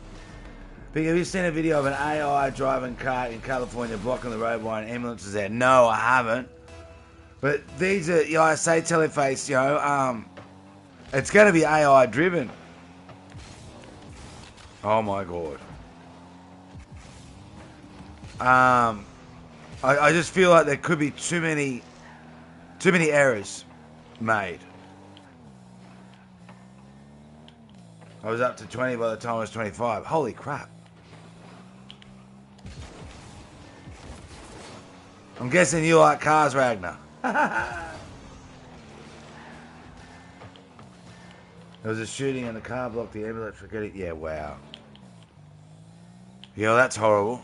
But have you seen a video of an AI driving car in California blocking the road while an ambulance is there? No, I haven't. But these are, you know, I say Teleface, you know, it's going to be AI driven. Oh my God. I just feel like there could be too many errors made. I was up to 20 by the time I was 25. Holy crap. I'm guessing you like cars, Ragnar. There was a shooting and the car blocked the ambulance. Forget it. Yeah, wow. Yeah, well, that's horrible.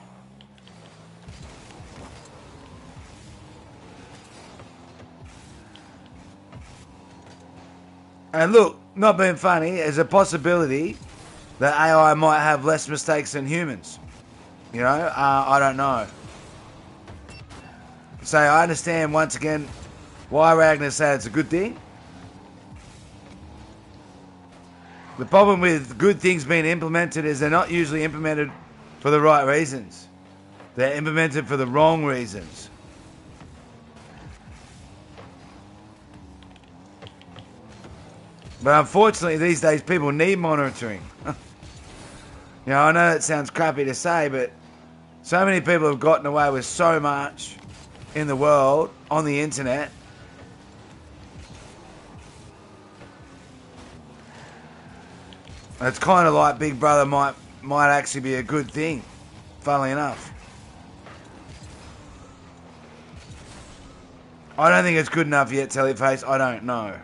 And look, not being funny, there's a possibility that AI might have less mistakes than humans. You know, I don't know. So I understand once again why Ragnar said it's a good thing. The problem with good things being implemented is they're not usually implemented for the right reasons. They're implemented for the wrong reasons. But unfortunately, these days, people need monitoring. You know, I know that sounds crappy to say, but so many people have gotten away with so much in the world, on the internet. It's kind of like Big Brother might actually be a good thing, funnily enough. I don't think it's good enough yet, Teleface. I don't know.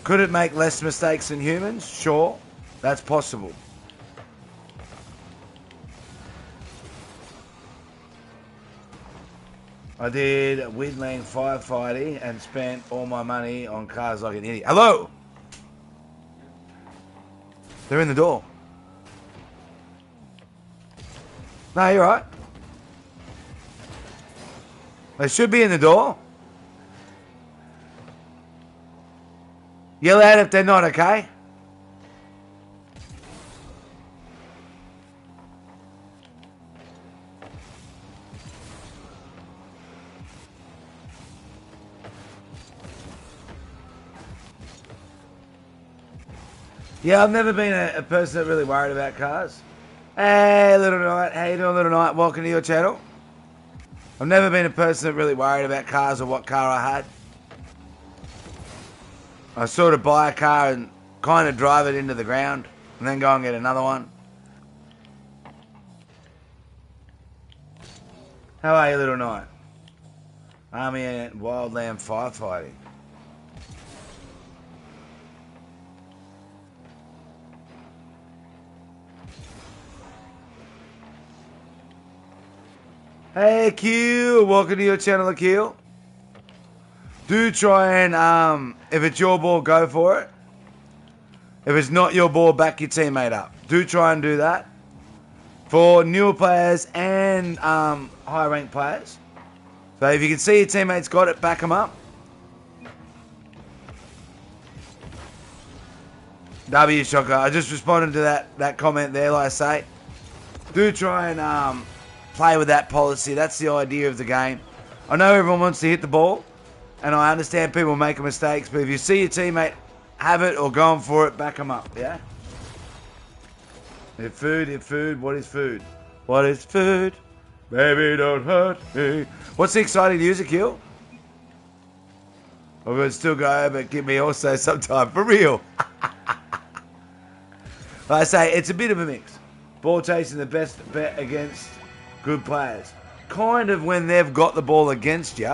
Could it make less mistakes than humans? Sure, that's possible. I did Widlang firefighting and spent all my money on cars like an idiot. Hello! They're in the door. No, you're right. They should be in the door. Yell out if they're not, okay? Yeah, I've never been a person that really worried about cars. Hey, Little Knight. How you doing, Little Knight? Welcome to your channel. I've never been a person that really worried about cars or what car I had. I sort of buy a car and kind of drive it into the ground and then go and get another one. How are you, Little Knight? Army and Wildland Firefighting. Hey, Q. Welcome to your channel, Akil. Do try and, if it's your ball, go for it. If it's not your ball, back your teammate up. Do try and do that. For newer players and high-ranked players. So if you can see your teammates got it, back them up. W Shocker. I just responded to that comment there, like I say. Do try and play with that policy. That's the idea of the game. I know everyone wants to hit the ball, and I understand people making mistakes, but if you see your teammate have it or going for it, back them up, yeah? Hit food, what is food? What is food? Baby, don't hurt me. What's the exciting music, Hill? I'm going to still go, but give me also some time for real. Like I say, it's a bit of a mix. Ball chasing the best bet against good players. Kind of when they've got the ball against you.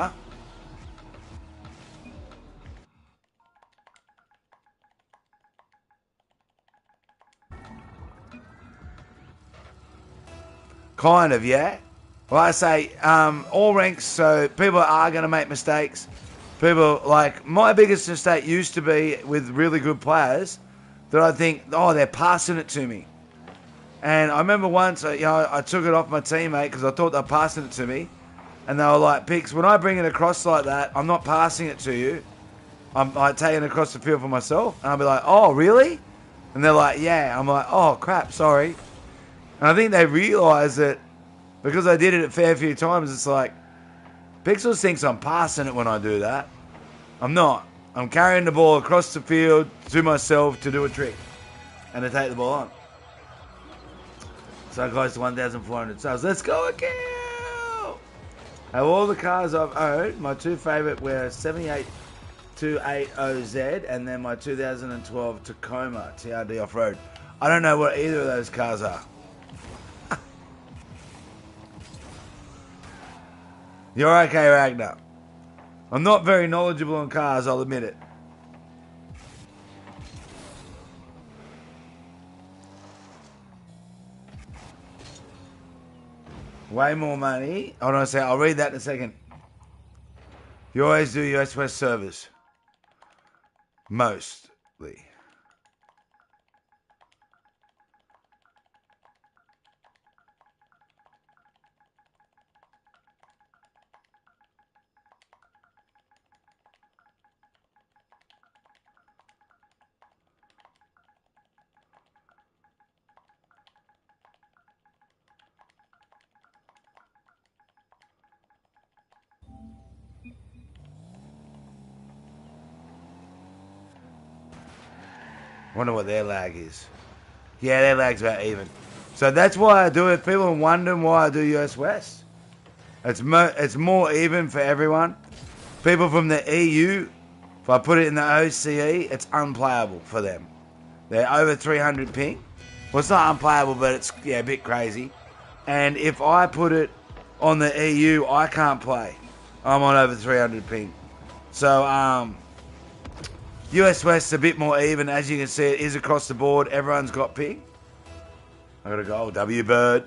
Kind of, yeah. Like I say, all ranks, so people are going to make mistakes. People, like, my biggest mistake used to be with really good players that I think, oh, they're passing it to me. And I remember once, I took it off my teammate because I thought they were passing it to me. And they were like, Pix, when I bring it across like that, I'm not passing it to you. I'm like taking it across the field for myself. And I'll be like, oh, really? And they're like, yeah. I'm like, oh, crap, sorry. And I think they realise that because I did it a fair few times, it's like, Pixels thinks I'm passing it when I do that. I'm not. I'm carrying the ball across the field to myself to do a trick and to take the ball on. So close to 1,400 subs. Let's go again! Of all the cars I've owned, my two favourite were 78 280Z and then my 2012 Tacoma TRD Off-Road. I don't know what either of those cars are. You're okay, Ragnar. I'm not very knowledgeable on cars, I'll admit it. Way more money. Hold on a second. I'll read that in a second. You always do US West servers. Mostly. Wonder what their lag is. Yeah, their lag's about even. So that's why I do it. People are wondering why I do US West. It's more even for everyone. People from the EU, if I put it in the OCE, it's unplayable for them. They're over 300 ping. Well, it's not unplayable, but it's a bit crazy. And if I put it on the EU, I can't play. I'm on over 300 ping. So, US West's a bit more even. As you can see, it is across the board. Everyone's got ping. I got a goal. W Bird.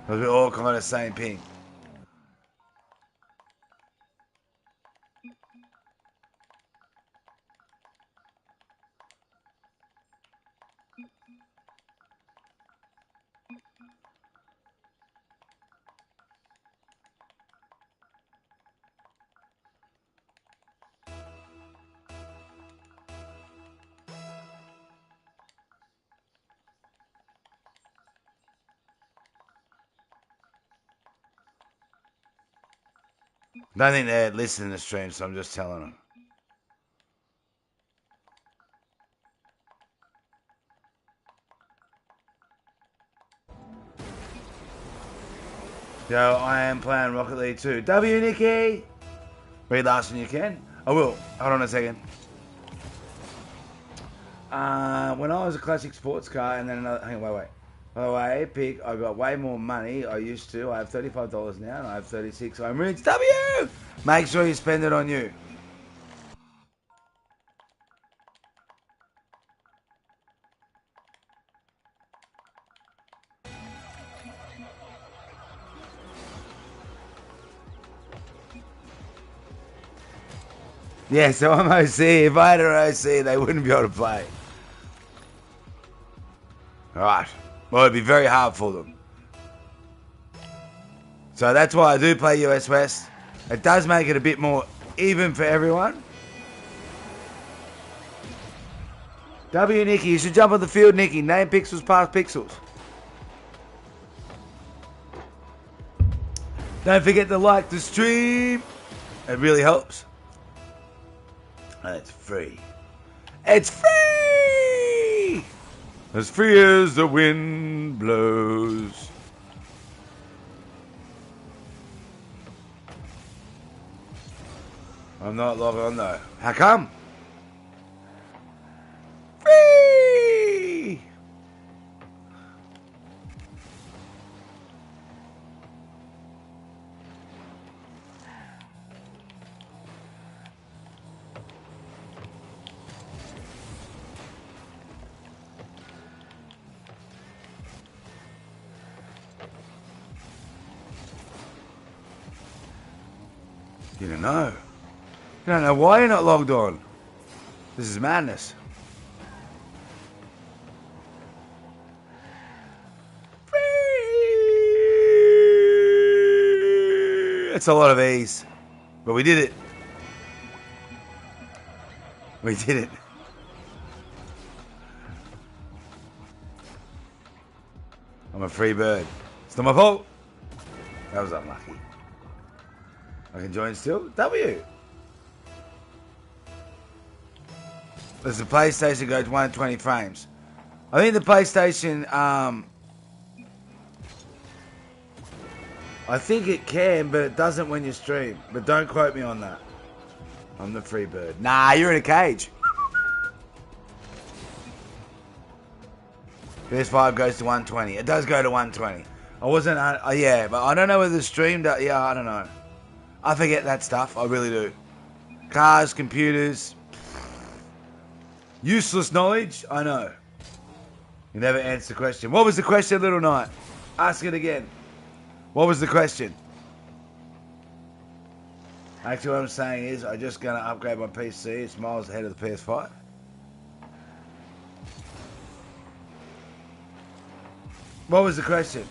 We're all kind of same ping. Don't think they're listening to the stream, so I'm just telling them. Yo, I am playing Rocket League 2. W, Nicky! Read last one you can. I will. Hold on a second. When I was a classic sports car and then another... Hang on, wait. By the way, Pig, I got way more money I used to. I have $35 now and I have 36. I'm rich. W! Make sure you spend it on you. Yeah, so I'm OC. If I had an OC, they wouldn't be able to play. Alright. Well, it'd be very hard for them. So that's why I do play US West. It does make it a bit more even for everyone. W, Nicky. You should jump on the field, Nicky. Name pixels past pixels. Don't forget to like the stream. It really helps. And it's free. It's free! As free as the wind blows. I'm not logged on though. How come? Free! You don't know. You don't know why you're not logged on. This is madness. It's a lot of E's. But we did it. We did it. I'm a free bird. It's not my fault. That was unlucky. I can join still. W. Does the PlayStation go to 120 frames? I think the PlayStation, I think it can, but it doesn't when you stream. But don't quote me on that. I'm the free bird. Nah, you're in a cage. PS5 goes to 120. It does go to 120. I wasn't, yeah, but I don't know whether the stream does. Yeah, I don't know. I forget that stuff. I really do. Cars, computers. Useless knowledge. I know. You never answer the question. What was the question, Little Knight? Ask it again. What was the question? Actually, what I'm saying is I'm just going to upgrade my PC. It's miles ahead of the PS5. What was the question?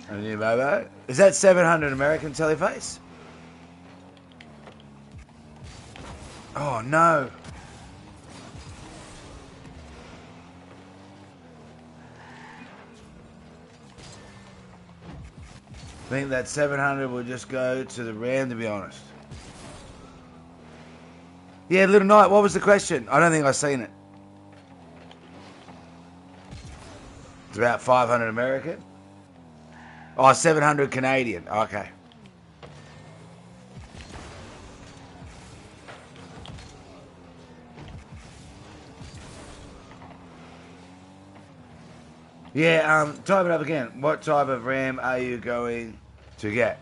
A new Mobo? Is that 700 American teleface? Oh, no. I think that 700 will just go to the RAM, to be honest. Yeah, Little Knight, what was the question? I don't think I've seen it. It's about 500 American. Oh, 700 Canadian. Okay. Yeah, type it up again. What type of RAM are you going to get?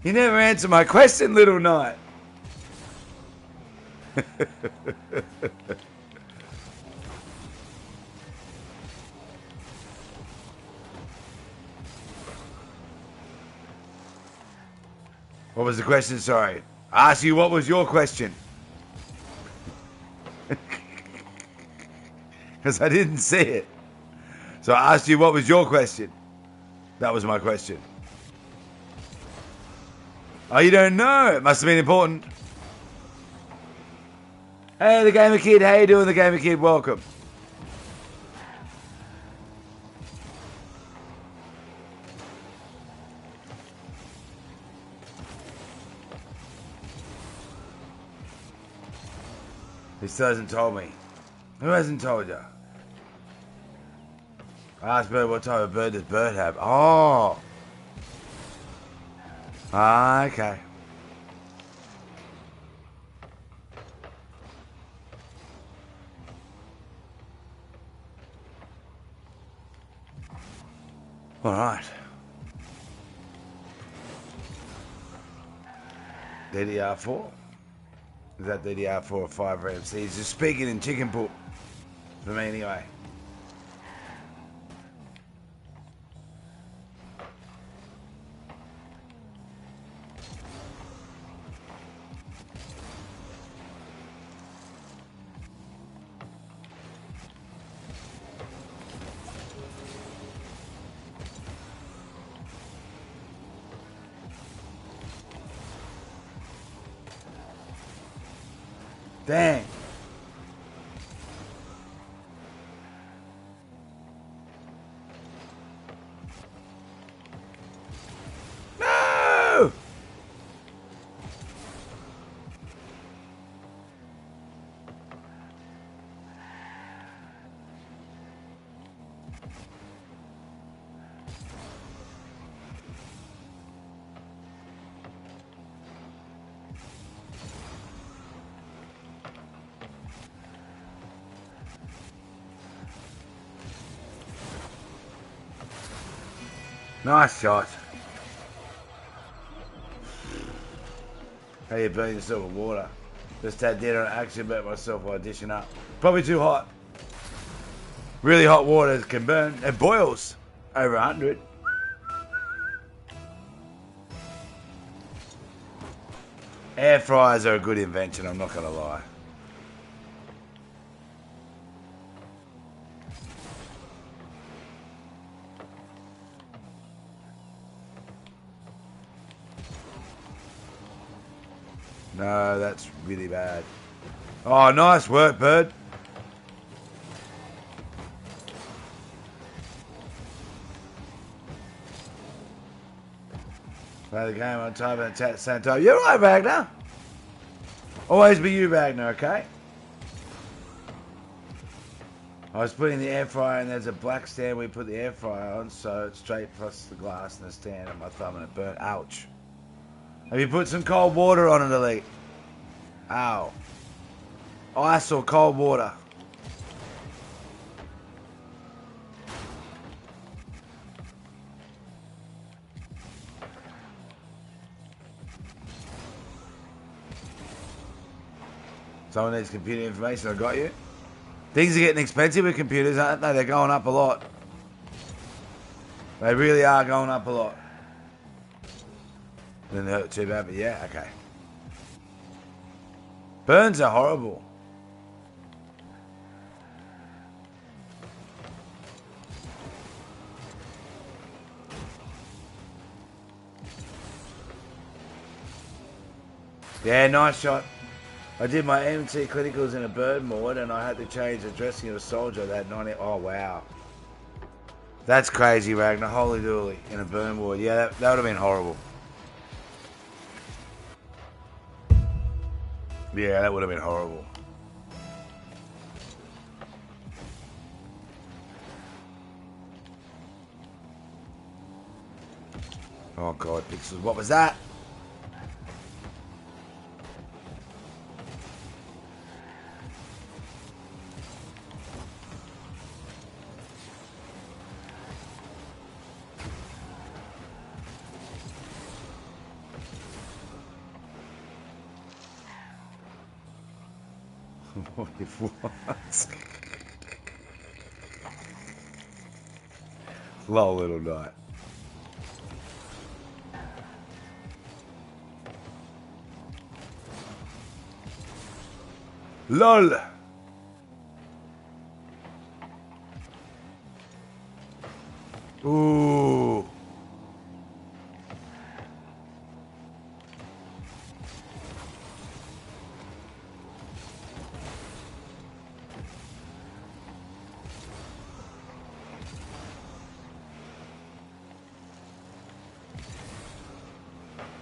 You never answer my question, Little Knight. What was the question? Sorry. I asked you what was your question. Because I didn't see it. So I asked you what was your question. That was my question. Oh, you don't know? It must have been important. Hey, the Gamer Kid. How you doing, the Gamer Kid? Welcome. He still hasn't told me. Who hasn't told you? I asked Bird what type of bird does Bird have. Oh. Ah, okay. All right. DDR4? Is that DDR4 or 5 RAM? See, he's just speaking in chicken poop. For me, anyway. Dang. Nice shot. How you burn yourself with water? Just had dinner and actually burnt myself while dishing up. Probably too hot. Really hot water can burn. It boils over 100. Air fryers are a good invention, I'm not going to lie. No, that's really bad. Oh, nice work, Bird. Play the game on time and chat at the same time. You're right, Wagner. Always be you, Wagner, okay? I was putting the air fryer and there's a black stand we put the air fryer on, so it's straight plus the glass and the stand and my thumb and it burnt. Ouch. Have you put some cold water on it, Elite? Ow. Ice or cold water? Someone needs computer information, I got you. Things are getting expensive with computers, aren't they? They're going up a lot. They really are going up a lot. Didn't hurt too bad, but yeah, okay. Burns are horrible. Yeah, nice shot. I did my MT clinicals in a bird mood and I had to change the dressing of a soldier that 90. Oh, wow. That's crazy, Ragnar. Holy dooly. In a burn ward. Yeah, that would have been horrible. Yeah, that would have been horrible. Oh, God, Pixels. What was that? What if what? Lol, little night. LOL. Ooh.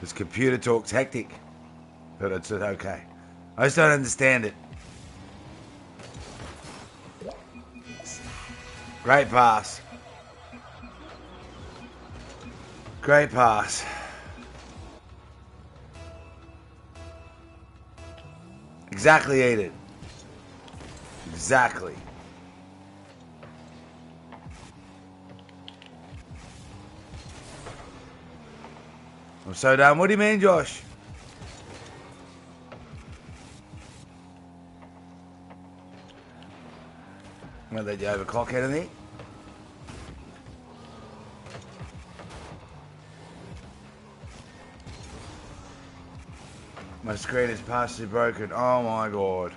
This computer talks hectic, but it's okay. I just don't understand it. Great pass. Great pass. Exactly, Aiden. Exactly. I'm so done. What do you mean, Josh? I'm gonna let you overclock anything. My screen is partially broken. Oh my god.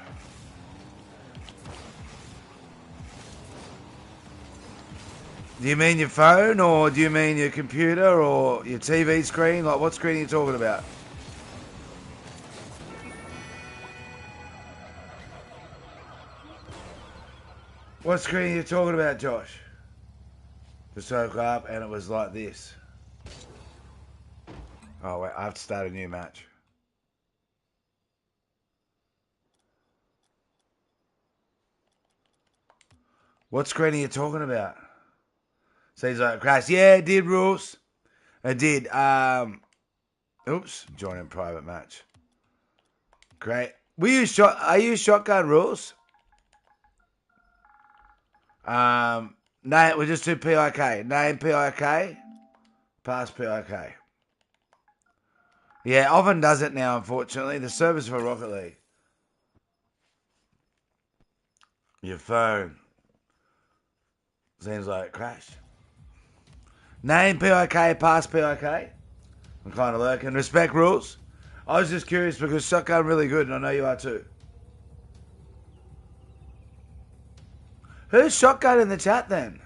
Do you mean your phone or do you mean your computer or your TV screen? Like, what screen are you talking about? What screen are you talking about, Josh? Just woke up and it was like this. Oh wait, I have to start a new match. What screen are you talking about? So he's like, Crash, yeah, it did, rules. It did. Oops, joining private match. Great. I use shotgun rules. Name, we just do PIK. Name PIK. Pass PIK. Yeah, often does it now, unfortunately. The service for Rocket League. Your phone. Seems like it crashed. Name PIK, pass PIK. I'm kind of lurking. Respect rules. I was just curious because shotgun really good, and I know you are too. Who's shotgun in the chat then?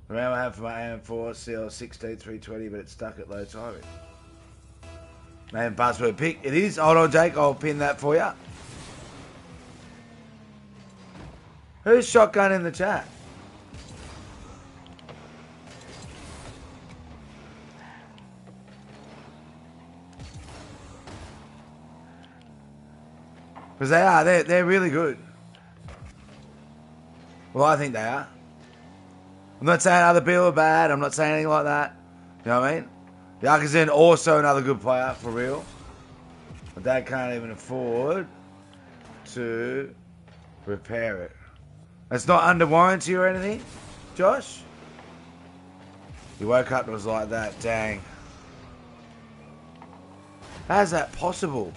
The round I have for my AM4 CL 16320, but it's stuck at low timing. Name password pick. It is. Hold on, Jake. I'll pin that for you. Who's shotgun in the chat? Because they are. They're really good. Well, I think they are. I'm not saying other people are bad. I'm not saying anything like that. You know what I mean? Yakazin also another good player, for real. My dad can't even afford to repair it. It's not under warranty or anything, Josh? You woke up and it was like that. Dang. How's that possible?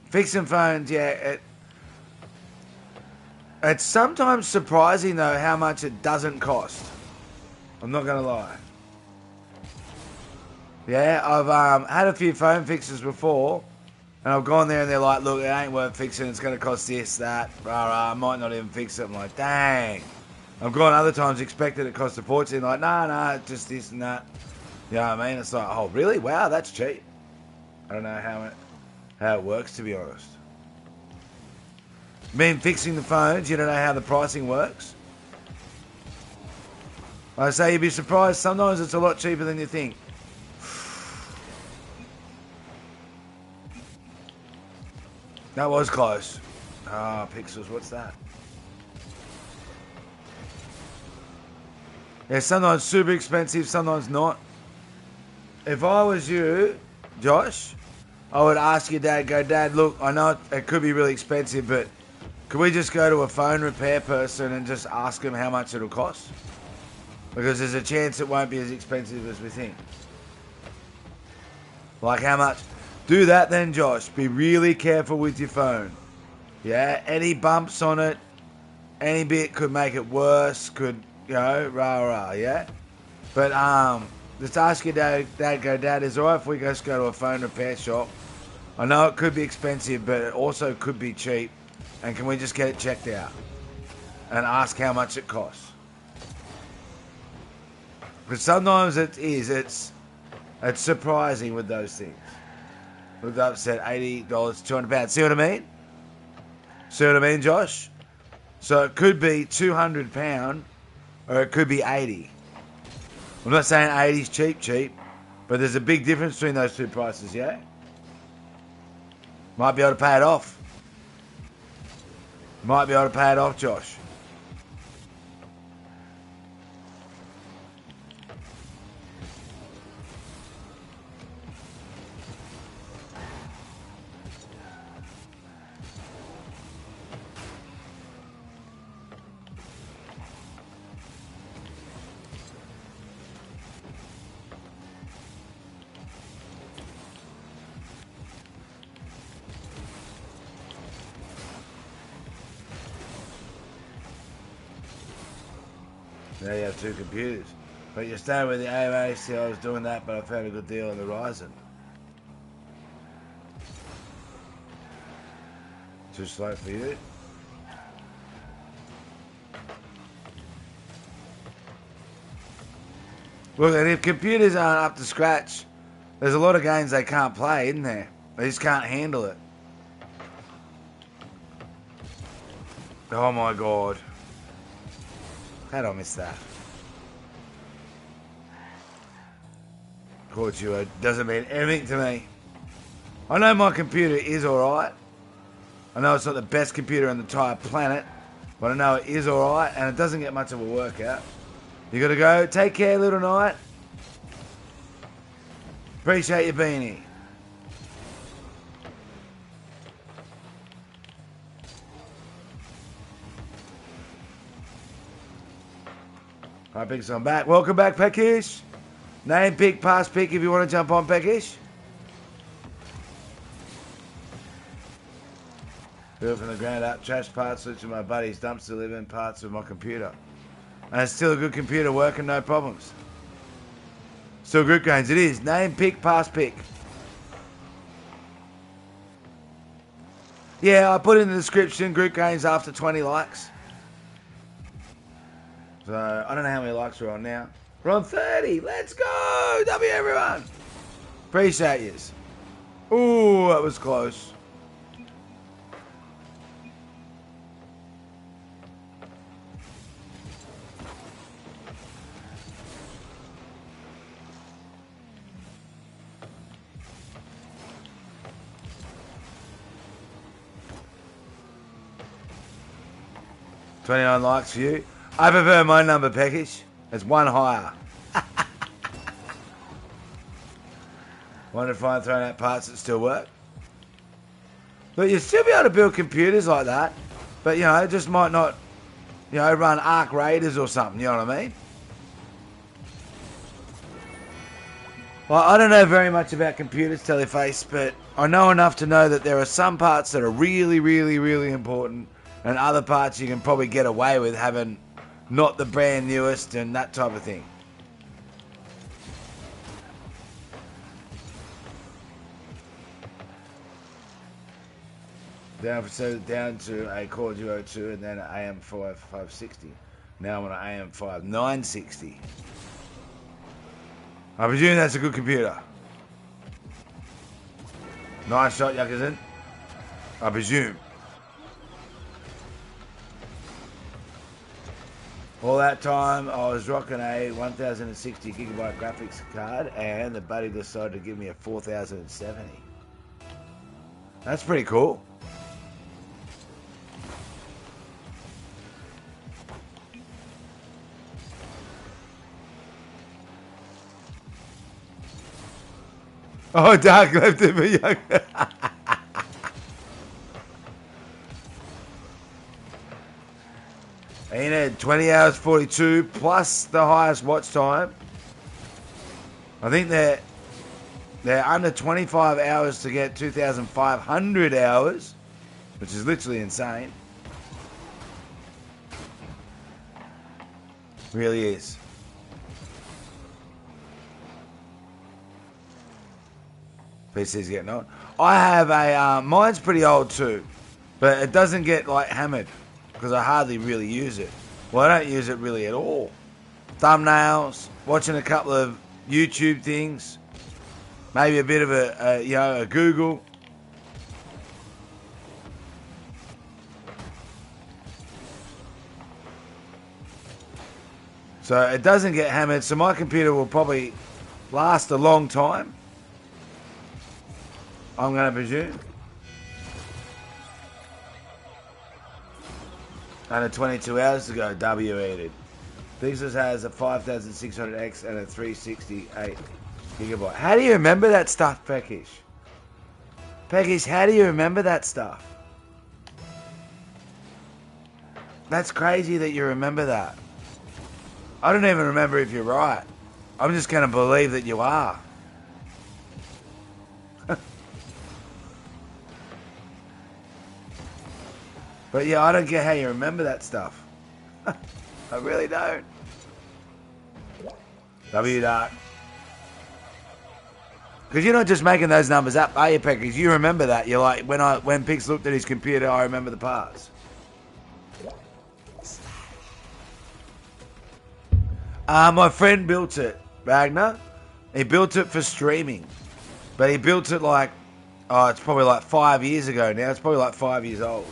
Fixing phones, yeah. It's sometimes surprising, though, how much it doesn't cost. I'm not going to lie. Yeah, I've had a few phone fixes before, and I've gone there and they're like, look, it ain't worth fixing. It's going to cost this, that, rah. I might not even fix it. I'm like, dang. I've gone other times expected it cost a fortune. Like, nah, just this and that. You know what I mean? It's like, oh, really? Wow, that's cheap. I don't know how it works, to be honest. Me fixing the phones, you don't know how the pricing works. I say you'd be surprised. Sometimes it's a lot cheaper than you think. That was close. Ah, pixels, what's that? Yeah, sometimes super expensive, sometimes not. If I was you, Josh, I would ask your dad, go, Dad, look, I know it could be really expensive, but could we just go to a phone repair person and just ask them how much it'll cost? Because there's a chance it won't be as expensive as we think. Like how much? Do that then, Josh. Be really careful with your phone. Yeah, any bumps on it, any bit could make it worse, could, you know, rah, yeah? But just ask your dad, go, Dad, is it alright if we just go to a phone repair shop? I know it could be expensive, but it also could be cheap. And can we just get it checked out? And ask how much it costs. Because sometimes it's surprising with those things. Looked up, said $80, £200. See what I mean? See what I mean, Josh? So it could be £200 or it could be 80. I'm not saying 80's cheap, but there's a big difference between those two prices, yeah? Might be able to pay it off. Might be able to pay it off, Josh. Now you have two computers. But you're staying with the AMA, see I was doing that, but I found a good deal on the Ryzen. Too slow for you? Look, and if computers aren't up to scratch, there's a lot of games they can't play, isn't there? They just can't handle it. Oh my god. How did I miss that? Caught you, it doesn't mean anything to me. I know my computer is alright. I know it's not the best computer on the entire planet, but I know it is alright, and it doesn't get much of a workout. You gotta go. Take care, little knight. Appreciate you being here. Alright, Picks, I'm back. Welcome back, Peckish. Name pick, pass pick if you want to jump on, Peckish. Built from the ground up, trash parts, which are my buddies, dumpster living parts of my computer. And it's still a good computer working, no problems. Still Group Gains, it is. Name pick, pass pick. Yeah, I put in the description, Group Gains after 20 likes. So, I don't know how many likes we're on now. We're on 30. Let's go. W, everyone. Appreciate yous. Ooh, that was close. $29 likes for you. I prefer my number, Peckish. It's one higher. Want to find throwing out parts that still work? But you'll still be able to build computers like that. But, you know, it just might not, you know, run Arc Raiders or something, you know what I mean? Well, I don't know very much about computers, Teleface, but I know enough to know that there are some parts that are really, really, really important and other parts you can probably get away with having not the brand newest and that type of thing. Down to a Core Duo 2 and then an AM5 560. Now I'm on an AM5 960. I presume that's a good computer. Nice shot, Yakazin. I presume. All that time, I was rocking a 1060 gigabyte graphics card, and the buddy decided to give me a 4070. That's pretty cool. Oh, Dark left it for young. Enid, 20 hours 42 plus the highest watch time. I think they're under 25 hours to get 2,500 hours, which is literally insane. Really is. PC's getting on. I have a, mine's pretty old too, but it doesn't get like hammered because I hardly really use it. Well, I don't use it really at all. Thumbnails, watching a couple of YouTube things, maybe a bit of a Google. So it doesn't get hammered, so my computer will probably last a long time, I'm going to presume. And 22 hours to go, W added. Pixels has a 5600X and a 368 gigabyte. How do you remember that stuff, Peckish? Peckish, how do you remember that stuff? That's crazy that you remember that. I don't even remember if you're right. I'm just going to believe that you are. But yeah, I don't get how you remember that stuff. I really don't. W Dark. Because you're not just making those numbers up, are you, Peckers? You remember that. You're like, when Pix looked at his computer, I remember the parts. My friend built it, Ragnar. He built it for streaming. But he built it like, it's probably like 5 years ago now. It's probably like 5 years old.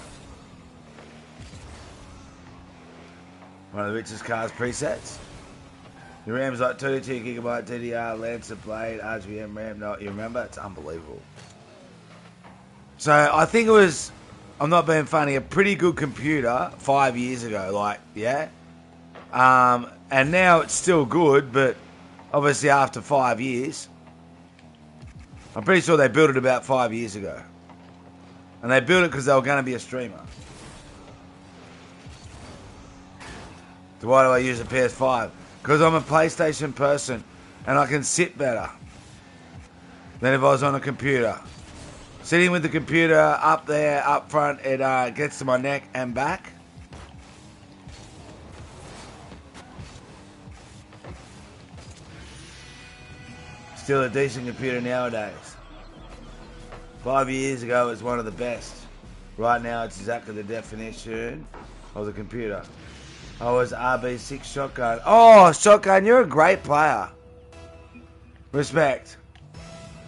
One of the richest cars presets. The RAM's like 32 gigabyte DDR, Lancer Blade, RGB RAM. No, you remember? It's unbelievable. So I think it was, I'm not being funny, a pretty good computer 5 years ago. Like, yeah. And now it's still good, but obviously after 5 years, I'm pretty sure they built it about 5 years ago. And they built it because they were going to be a streamer. So why do I use a PS5? Because I'm a PlayStation person and I can sit better than if I was on a computer. Sitting with the computer up there, up front, it gets to my neck and back. Still a decent computer nowadays. 5 years ago, it was one of the best. Right now, it's exactly the definition of the computer. I was RB6 Shotgun. Oh, Shotgun, you're a great player. Respect.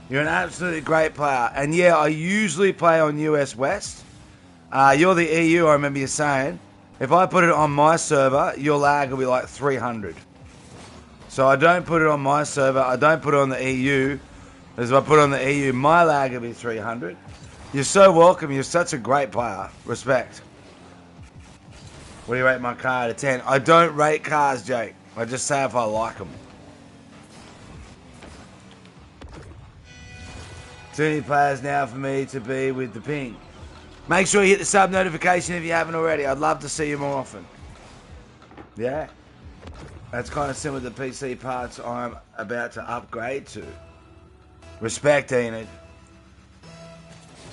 You're an absolutely great player. And yeah, I usually play on US West. You're the EU, I remember you saying. If I put it on my server, your lag will be like 300. So I don't put it on my server. I don't put it on the EU. Because if I put it on the EU, my lag will be 300. You're so welcome. You're such a great player. Respect. What do you rate my car out of 10? I don't rate cars, Jake. I just say if I like them. Too many players now for me to be with the ping. Make sure you hit the sub notification if you haven't already. I'd love to see you more often. Yeah? That's kind of similar to the PC parts I'm about to upgrade to. Respect, Enid.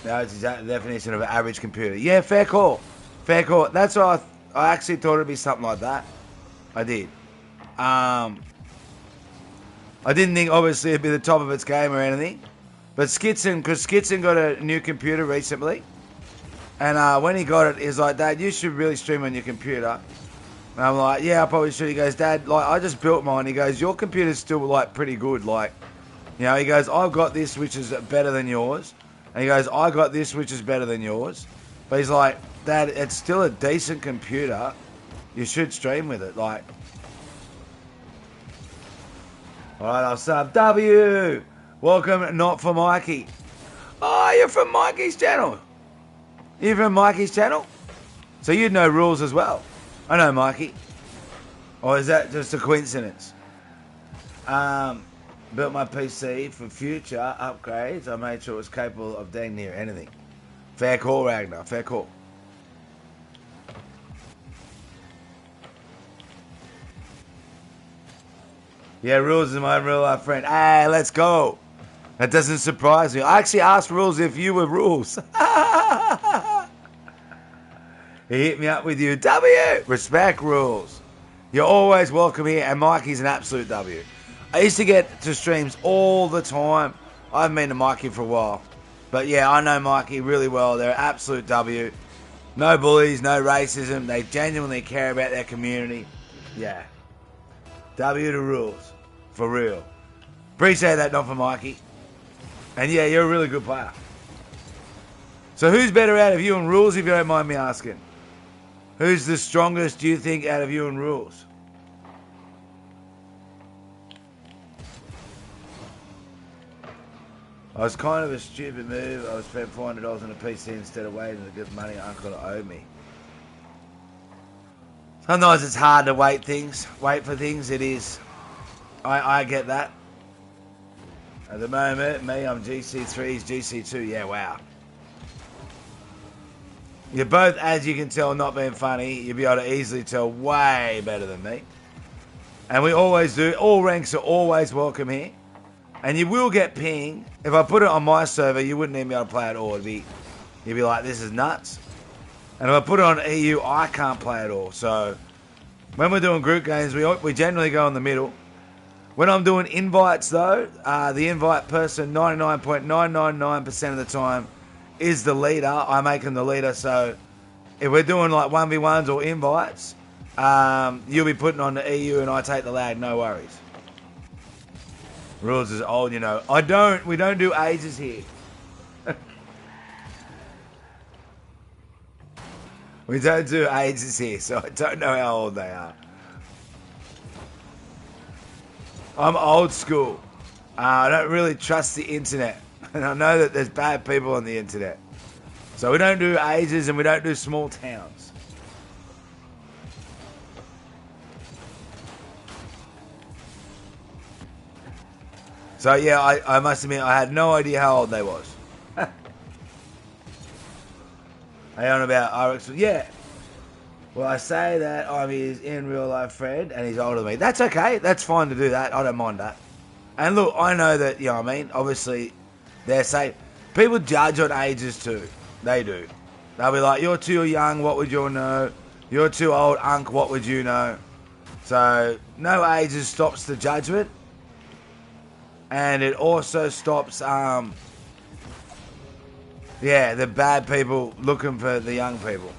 That's exactly the definition of an average computer. Yeah, fair call. Fair call. That's why I actually thought it'd be something like that. I did. I didn't think, obviously, it'd be the top of its game or anything. But Skitson, because Skitson got a new computer recently. And when he got it, he's like, Dad, you should really stream on your computer. And I'm like, yeah, I probably should. He goes, Dad, like, I just built mine. He goes, your computer's still, like, pretty good. Like, you know, he goes, I've got this, which is better than yours. And he goes, I got this, which is better than yours. But he's like, Dad, it's still a decent computer. You should stream with it. Like, all right, I'll sub W. Welcome, not for Mikey. Oh, you're from Mikey's channel. You're from Mikey's channel? So you'd know rules as well. I know Mikey. Or is that just a coincidence? Built my PC for future upgrades. I made sure it was capable of dang near anything. Fair call, Ragnar. Fair call. Yeah, Rules is my real life friend. Hey, let's go. That doesn't surprise me. I actually asked Rules if you were Rules. He hit me up with you. W! Respect, Rules. You're always welcome here, and Mikey's an absolute W. I used to get to streams all the time. I haven't been to Mikey for a while. But yeah, I know Mikey really well. They're an absolute W. No bullies, no racism. They genuinely care about their community. Yeah. W to Rules. For real. Appreciate that, not for Mikey. And yeah, you're a really good player. So who's better out of you and Rules, if you don't mind me asking? Who's the strongest, do you think, out of you and Rules? I was kind of a stupid move. I spent $400 on a PC instead of waiting to get money Uncle owed me. Sometimes it's hard to wait for things. It is. I get that. At the moment, me, I'm GC3, he's GC2. Yeah, wow. You're both, as you can tell, not being funny. You'll be able to easily tell way better than me. And we always do. All ranks are always welcome here. And you will get ping. If I put it on my server, you wouldn't even be able to play at all. You'd be like, this is nuts. And if I put it on EU, I can't play at all. So when we're doing group games, we generally go in the middle. When I'm doing invites, though, the invite person 99.999% of the time is the leader. I make him the leader. So if we're doing like 1v1s or invites, you'll be putting on the EU and I take the lag. No worries. Rules is old, you know. We don't do ages here. We don't do ages here, so I don't know how old they are. I'm old school. I don't really trust the internet. And I know that there's bad people on the internet. So we don't do ages and we don't do small towns. So yeah, I must admit, I had no idea how old they was. Hey, on about RX, yeah. Well, I say that I'm his in real life friend and he's older than me. That's okay. That's fine to do that. I don't mind that. And look, I know that, you know what I mean? Obviously, they're safe. People judge on ages too. They do. They'll be like, you're too young, what would you know? You're too old, unk, what would you know? So, no ages stops the judgment. And it also stops, the bad people looking for the young people.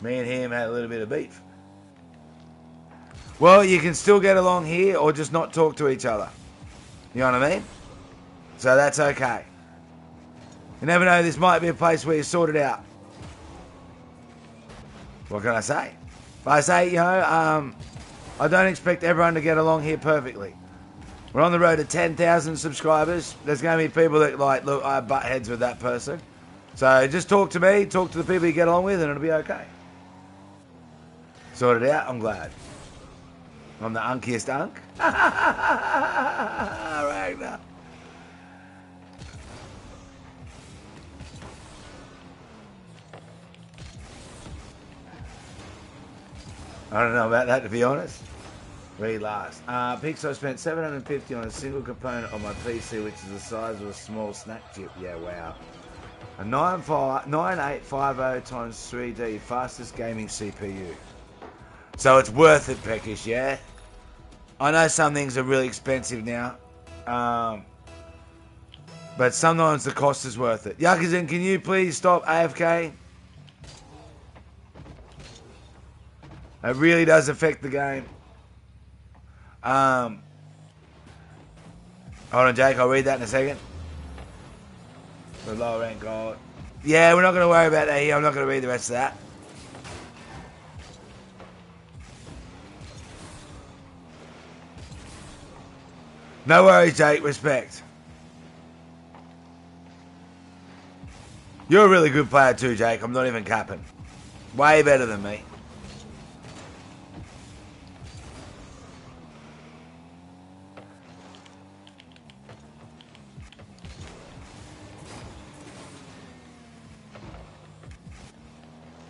Me and him had a little bit of beef. Well, you can still get along here or just not talk to each other. You know what I mean? So that's okay. You never know, this might be a place where you sort it out. What can I say? I say, you know, I don't expect everyone to get along here perfectly. We're on the road to 10,000 subscribers. There's going to be people that like, look, I butt heads with that person. So just talk to me, talk to the people you get along with, and it'll be okay. Sort it out, I'm glad. I'm the unkiest unk. Ragnar. I don't know about that, to be honest. Read last. Pixar spent $750 on a single component on my PC, which is the size of a small snack chip. Yeah, wow. A 9850 times 3D, fastest gaming CPU. So it's worth it, Peckish, yeah? I know some things are really expensive now. But sometimes the cost is worth it. Yakuza, can you please stop AFK? It really does affect the game. Hold on, Jake. I'll read that in a second. The lower rank gold. Yeah, we're not going to worry about that here. I'm not going to read the rest of that. No worries, Jake. Respect. You're a really good player too, Jake. I'm not even capping. Way better than me.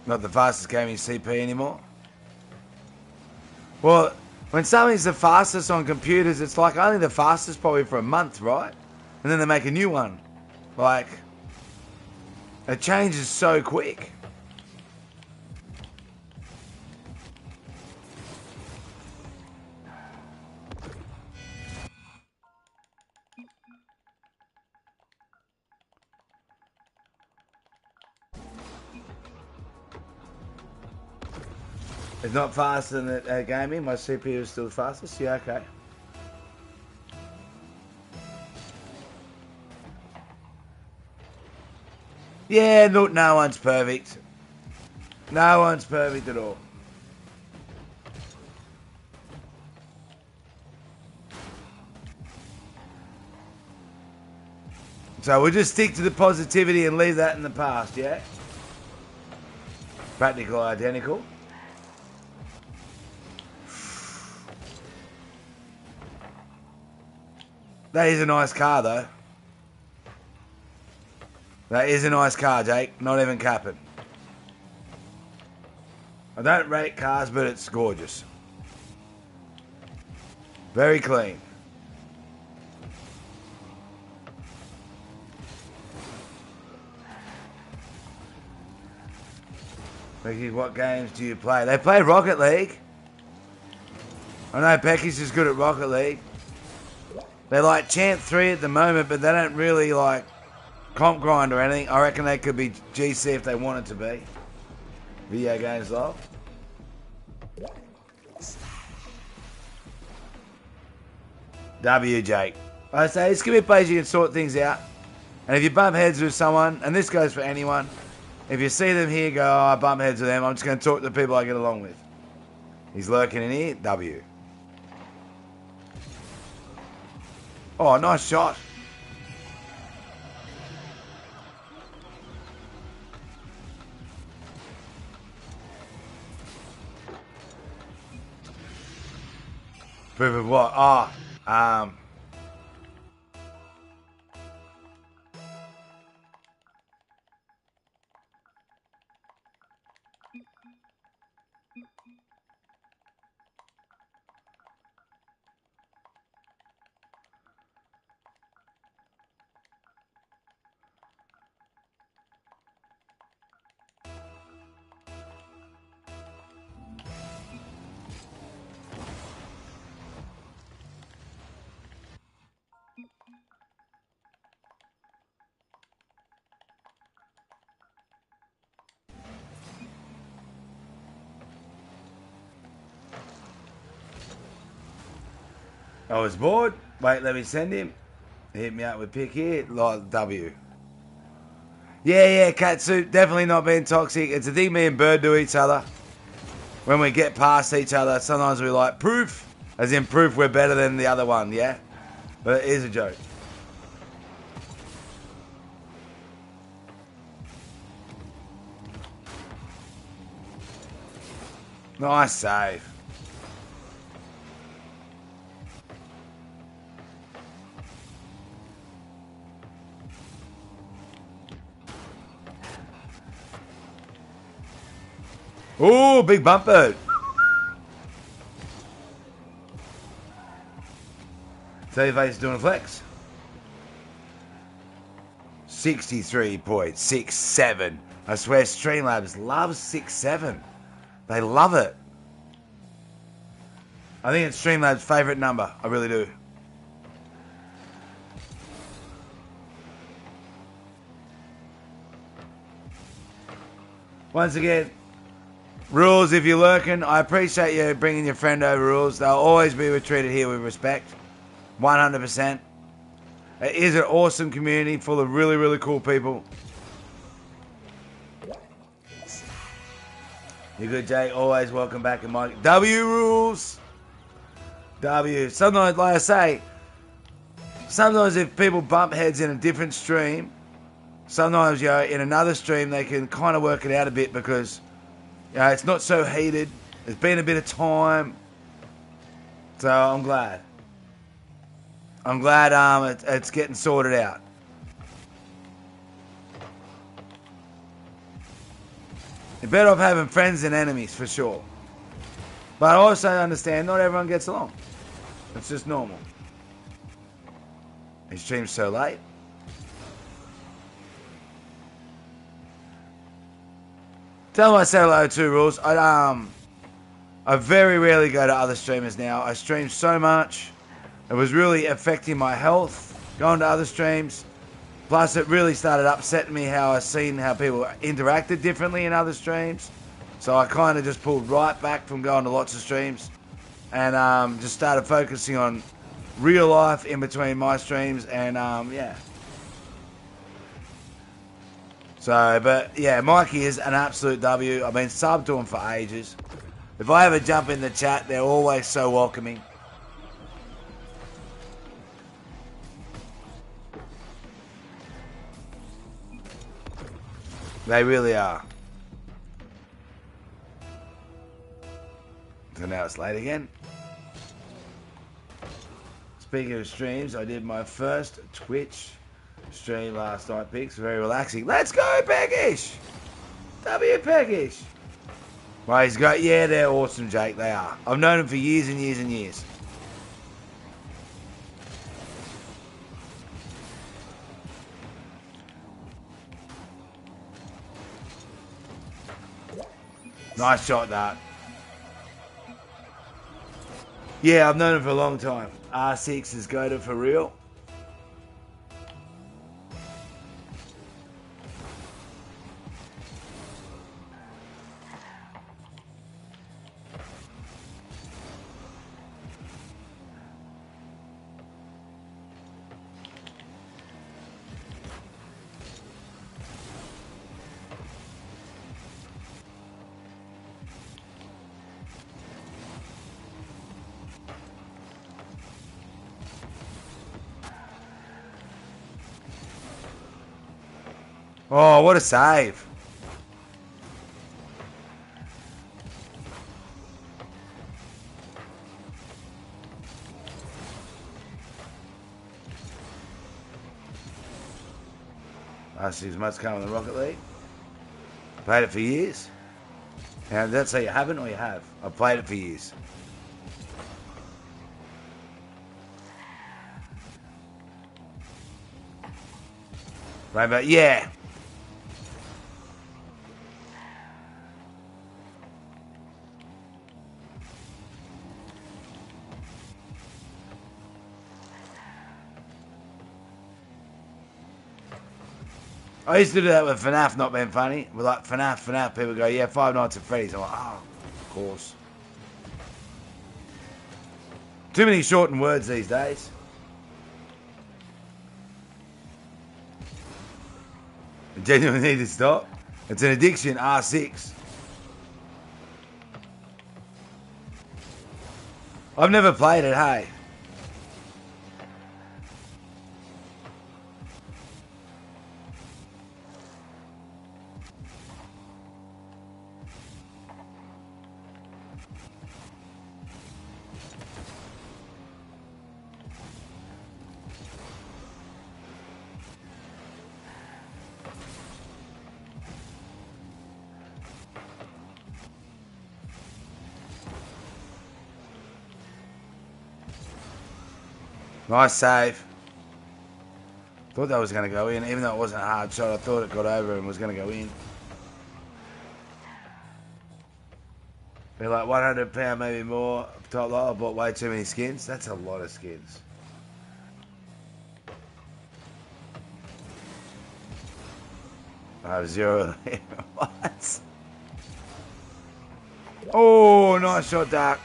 Not the fastest gaming CP anymore. Well, when something's the fastest on computers, it's like only the fastest probably for a month, right? And then they make a new one. Like, it changes so quick. It's not faster than gaming. My CPU is still the fastest. Yeah, okay. Yeah, look, no one's perfect. No one's perfect at all. So we'll just stick to the positivity and leave that in the past, yeah? Practical identical. That is a nice car, though. That is a nice car, Jake. Not even capping. I don't rate cars, but it's gorgeous. Very clean. Becky, what games do you play? They play Rocket League. I know Becky's is good at Rocket League. They're like Champ 3 at the moment, but they don't really like comp grind or anything. I reckon they could be GC if they wanted to be. Video games love. W, Jake. I say, this can be a place you can sort things out. And if you bump heads with someone, and this goes for anyone, if you see them here, go, oh, I bump heads with them, I'm just going to talk to the people I get along with. He's lurking in here, W. Oh, nice shot. Proof of what? Oh, I was bored. Wait, let me send him. Hit me up with pick here. Like W. Yeah, Katsu. Definitely not being toxic. It's a thing me and Bird do each other. When we get past each other, sometimes we like proof. As in proof we're better than the other one, yeah? But it is a joke. Nice save. Ooh, big bump bird. Face doing a flex. 63.67. I swear Streamlabs loves 6.7. They love it. I think it's Streamlabs' favourite number. I really do. Once again, Rules, if you're lurking, I appreciate you bringing your friend over, Rules. They'll always be treated here with respect. 100%. It is an awesome community full of really, really cool people. You're good, Jay. Always welcome back in my... W Rules! W. Sometimes, like I say, sometimes if people bump heads in a different stream, sometimes, in another stream, they can kind of work it out a bit because... it's not so heated. There's been a bit of time. So I'm glad. I'm glad it's getting sorted out. You're better off having friends than enemies, for sure. But I also understand not everyone gets along. It's just normal. He streams so late. Tell them I said hello too, Rules. I very rarely go to other streamers now. I stream so much. It was really affecting my health, going to other streams. Plus, it really started upsetting me how I seen how people interacted differently in other streams. So I kind of just pulled right back from going to lots of streams. And just started focusing on real life in between my streams. And, yeah. So, but yeah, Mikey is an absolute W. I've been subbed to him for ages. If I ever jump in the chat, they're always so welcoming. They really are. So now it's late again. Speaking of streams, I did my first Twitch stream last night, Pix. Very relaxing. Let's go, Peckish! W Peckish! Well, he's got... Yeah, they're awesome, Jake. They are. I've known them for years and years and years. Nice shot, that. Yeah, I've known him for a long time. R6 is goated for real. Oh, what a save. R6 must come in the Rocket League. Played it for years. Now, did that say you haven't or you have? I've played it for years. Rainbow, yeah. I used to do that with FNAF not being funny. With like FNAF, people go, yeah, Five Nights at Freddy's. I'm like, oh, of course. Too many shortened words these days. I genuinely need to stop. It's an addiction, R6. I've never played it, hey. Nice save. Thought that was going to go in. Even though it wasn't a hard shot, I thought it got over and was going to go in. Be like £100, maybe more. Top lot. I bought way too many skins. That's a lot of skins. I have zero. What? Oh, nice shot, Dark.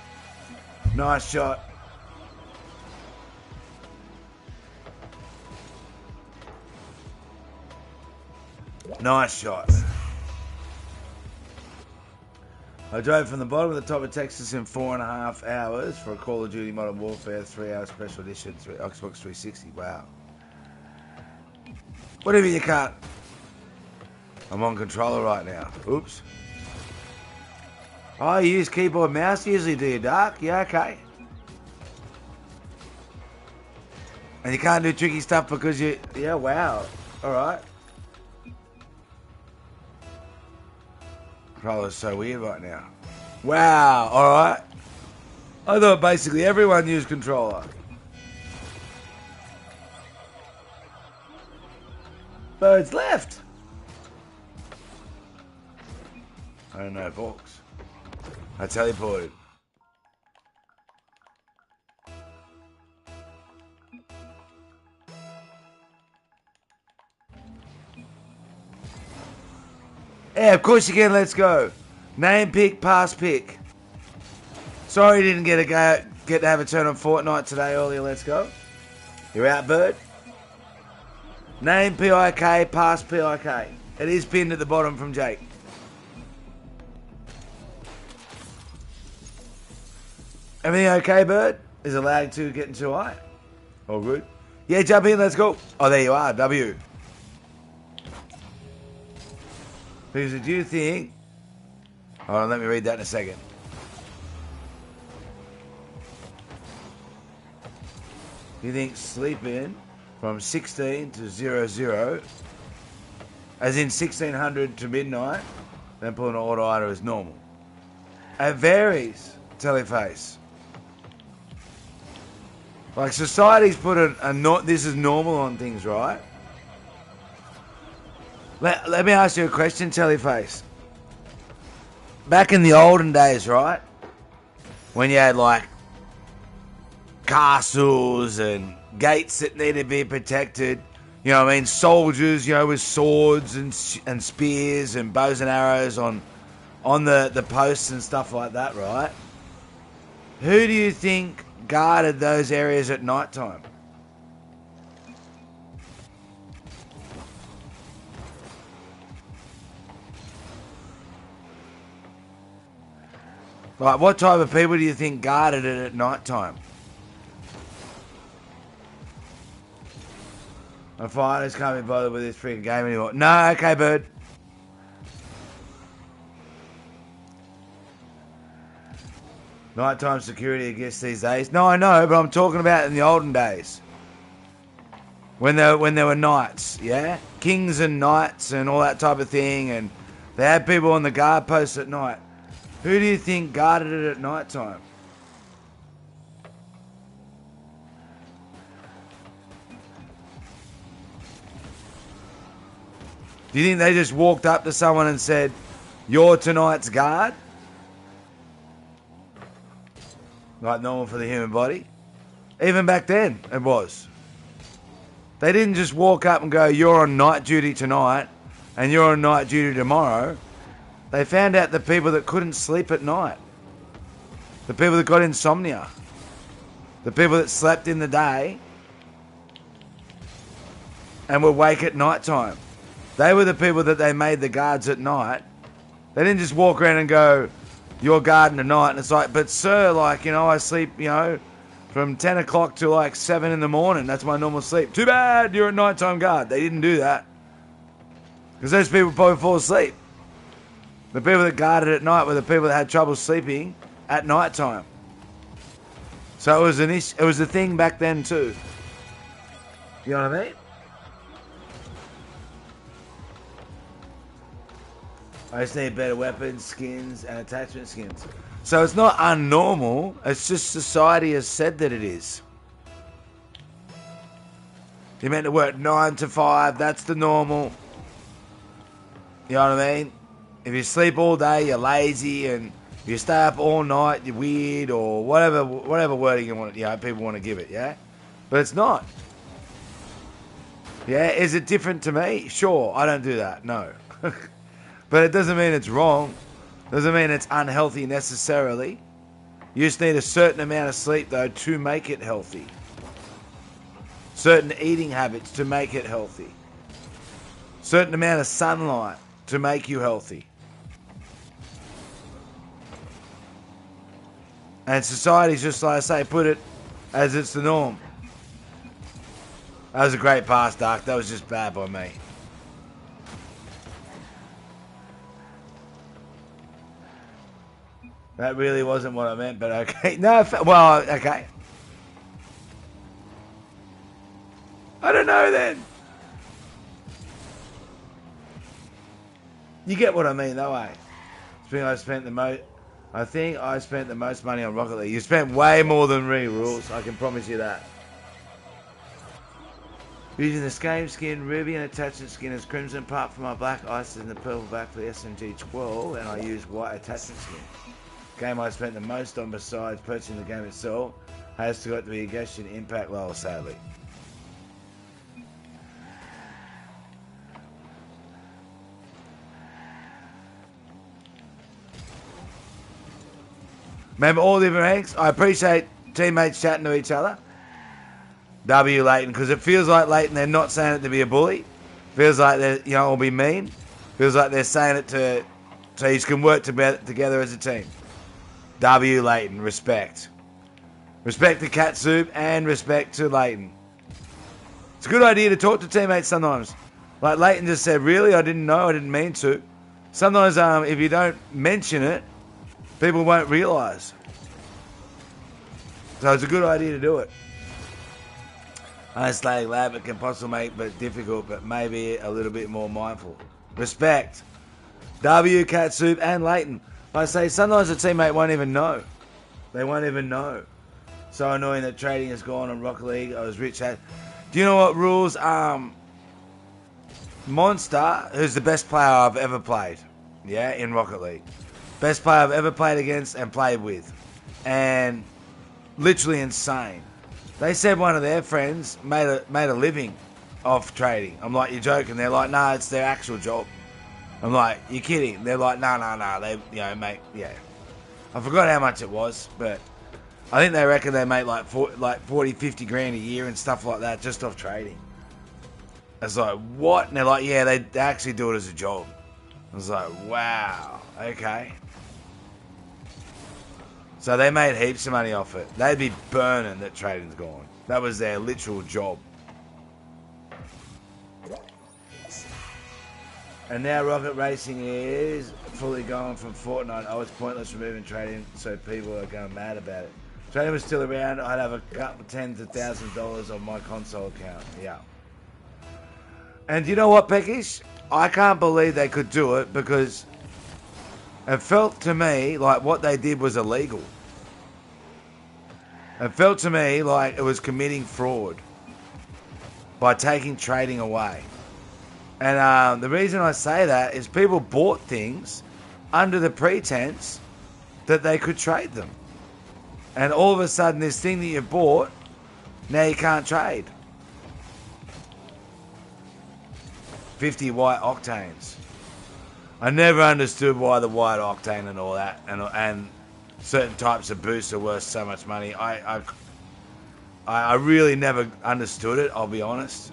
Nice shot. Nice shot. I drove from the bottom of the top of Texas in 4.5 hours for a Call of Duty Modern Warfare 3-hour special edition Xbox 360. Wow. Whatever you can't. I'm on controller right now. Oops. Oh, you use keyboard mouse usually, do you, Dark? Yeah, okay. And you can't do tricky stuff because you... Yeah, wow. Alright. Controller's so weird right now. Wow, alright. I thought basically everyone used controller. Birds left. I don't know, Box. I teleported. Yeah, of course you can. Let's go. Name pick, pass pick. Sorry you didn't get to have a turn on Fortnite today earlier. Let's go. You're out, Bird. Name PIK, pass PIK. It is pinned at the bottom from Jake. Everything okay, Bird? Is it lag to getting too high? All good. Yeah, jump in. Let's go. Oh, there you are. W. Because do you think... Hold on, let me read that in a second. Do you think sleeping from 16 to 00, as in 1600 to midnight, then pulling an auto idle is normal? It varies, Teleface. Like society's put this is normal on things, right? Let me ask you a question, Teleface. Back in the olden days, right? When you had like castles and gates that needed to be protected, you know what I mean? Soldiers, you know, with swords and spears and bows and arrows on the posts and stuff like that, right? Who do you think guarded those areas at night time? Like, what type of people do you think guarded it at night time? My fighters can't be bothered with this freaking game anymore. No, okay, Bird. Nighttime security, I guess, these days. No, I know, but I'm talking about in the olden days. When there were knights, yeah? Kings and knights and all that type of thing, and they had people on the guard posts at night. Who do you think guarded it at night time? Do you think they just walked up to someone and said, "You're tonight's guard"? Like normal for the human body? Even back then, it was. They didn't just walk up and go, "You're on night duty tonight and you're on night duty tomorrow." They found out the people that couldn't sleep at night. The people that got insomnia. The people that slept in the day and were awake at night time. They were the people that they made the guards at night. They didn't just walk around and go, "You're guarding tonight." And it's like, "But sir, like, I sleep, from 10 o'clock to like 7 in the morning. That's my normal sleep." "Too bad, you're a nighttime guard." They didn't do that. Because those people probably fall asleep. The people that guarded at night were the people that had trouble sleeping at night time. So it was an issue. It was a thing back then too. You know what I mean? I just need better weapons, skins, and attachment skins. So it's not unnormal. It's just society has said that it is. You're meant to work 9 to 5. That's the normal. You know what I mean? If you sleep all day, you're lazy, and if you stay up all night, you're weird, or whatever wording you want. People want to give it. Yeah, but it's not. Yeah, is it different to me? Sure, I don't do that. No. But it doesn't mean it's wrong. Doesn't mean it's unhealthy necessarily. You just need a certain amount of sleep, though, to make it healthy. Certain eating habits to make it healthy. Certain amount of sunlight to make you healthy. And society's just, like I say, put it as it's the norm. That was a great pass, Dark. That was just bad by me. That really wasn't what I meant, but okay. No, well, okay. I don't know then. You get what I mean, though, eh? I think I spent the most money on Rocket League. You spent way more than Rules. I can promise you that. Using the Scame skin, Ruby, and attachment skin as Crimson, apart from my black ice and the purple back for the SMG 12, and I use white attachment skin. Game I spent the most on besides purchasing the game itself has got to be Genshin Impact Lol, sadly. Remember all different ranks? I appreciate teammates chatting to each other. W Leighton, because it feels like Leighton, they're not saying it to be a bully. Feels like they're, or be mean. Feels like they're saying it so you can work together as a team. W Leighton, respect. Respect to Cat Soup and respect to Leighton. It's a good idea to talk to teammates sometimes. Like Leighton just said, "Really? I didn't know, I didn't mean to." Sometimes if you don't mention it, people won't realise. So it's a good idea to do it. Understanding lab it can possibly make it difficult, but maybe a little bit more mindful. Respect. W, Cat Soup, and Leighton. I say sometimes a teammate won't even know. They won't even know. So annoying that trading has gone on Rocket League. I was rich at. Do you know what rules? Monster, who's the best player I've ever played, in Rocket League. Best player I've ever played against and played with. And literally insane. They said one of their friends made a living off trading. I'm like, "You're joking?" They're like, "Nah, it's their actual job." I'm like, "You're kidding?" They're like, "No. They, make, yeah." I forgot how much it was, but I think they reckon they make like 40, 50 grand a year and stuff like that just off trading. I was like, "What?" And they're like, "Yeah, they actually do it as a job." I was like, "Wow, okay." So they made heaps of money off it. They'd be burning that trading's gone. That was their literal job. And now Rocket Racing is fully gone from Fortnite. Oh, it's pointless removing trading, so people are going mad about it. If trading was still around, I'd have a couple tens of thousands of dollars on my console account. Yeah. And you know what, Peckish? I can't believe they could do it because It felt to me like what they did was illegal. It felt to me like it was committing fraud by taking trading away. And the reason I say that is people bought things under the pretense that they could trade them. And all of a sudden, this thing that you bought, now you can't trade. 50 white octanes. I never understood why the white octane and all that, and certain types of boosts are worth so much money. I really never understood it, I'll be honest.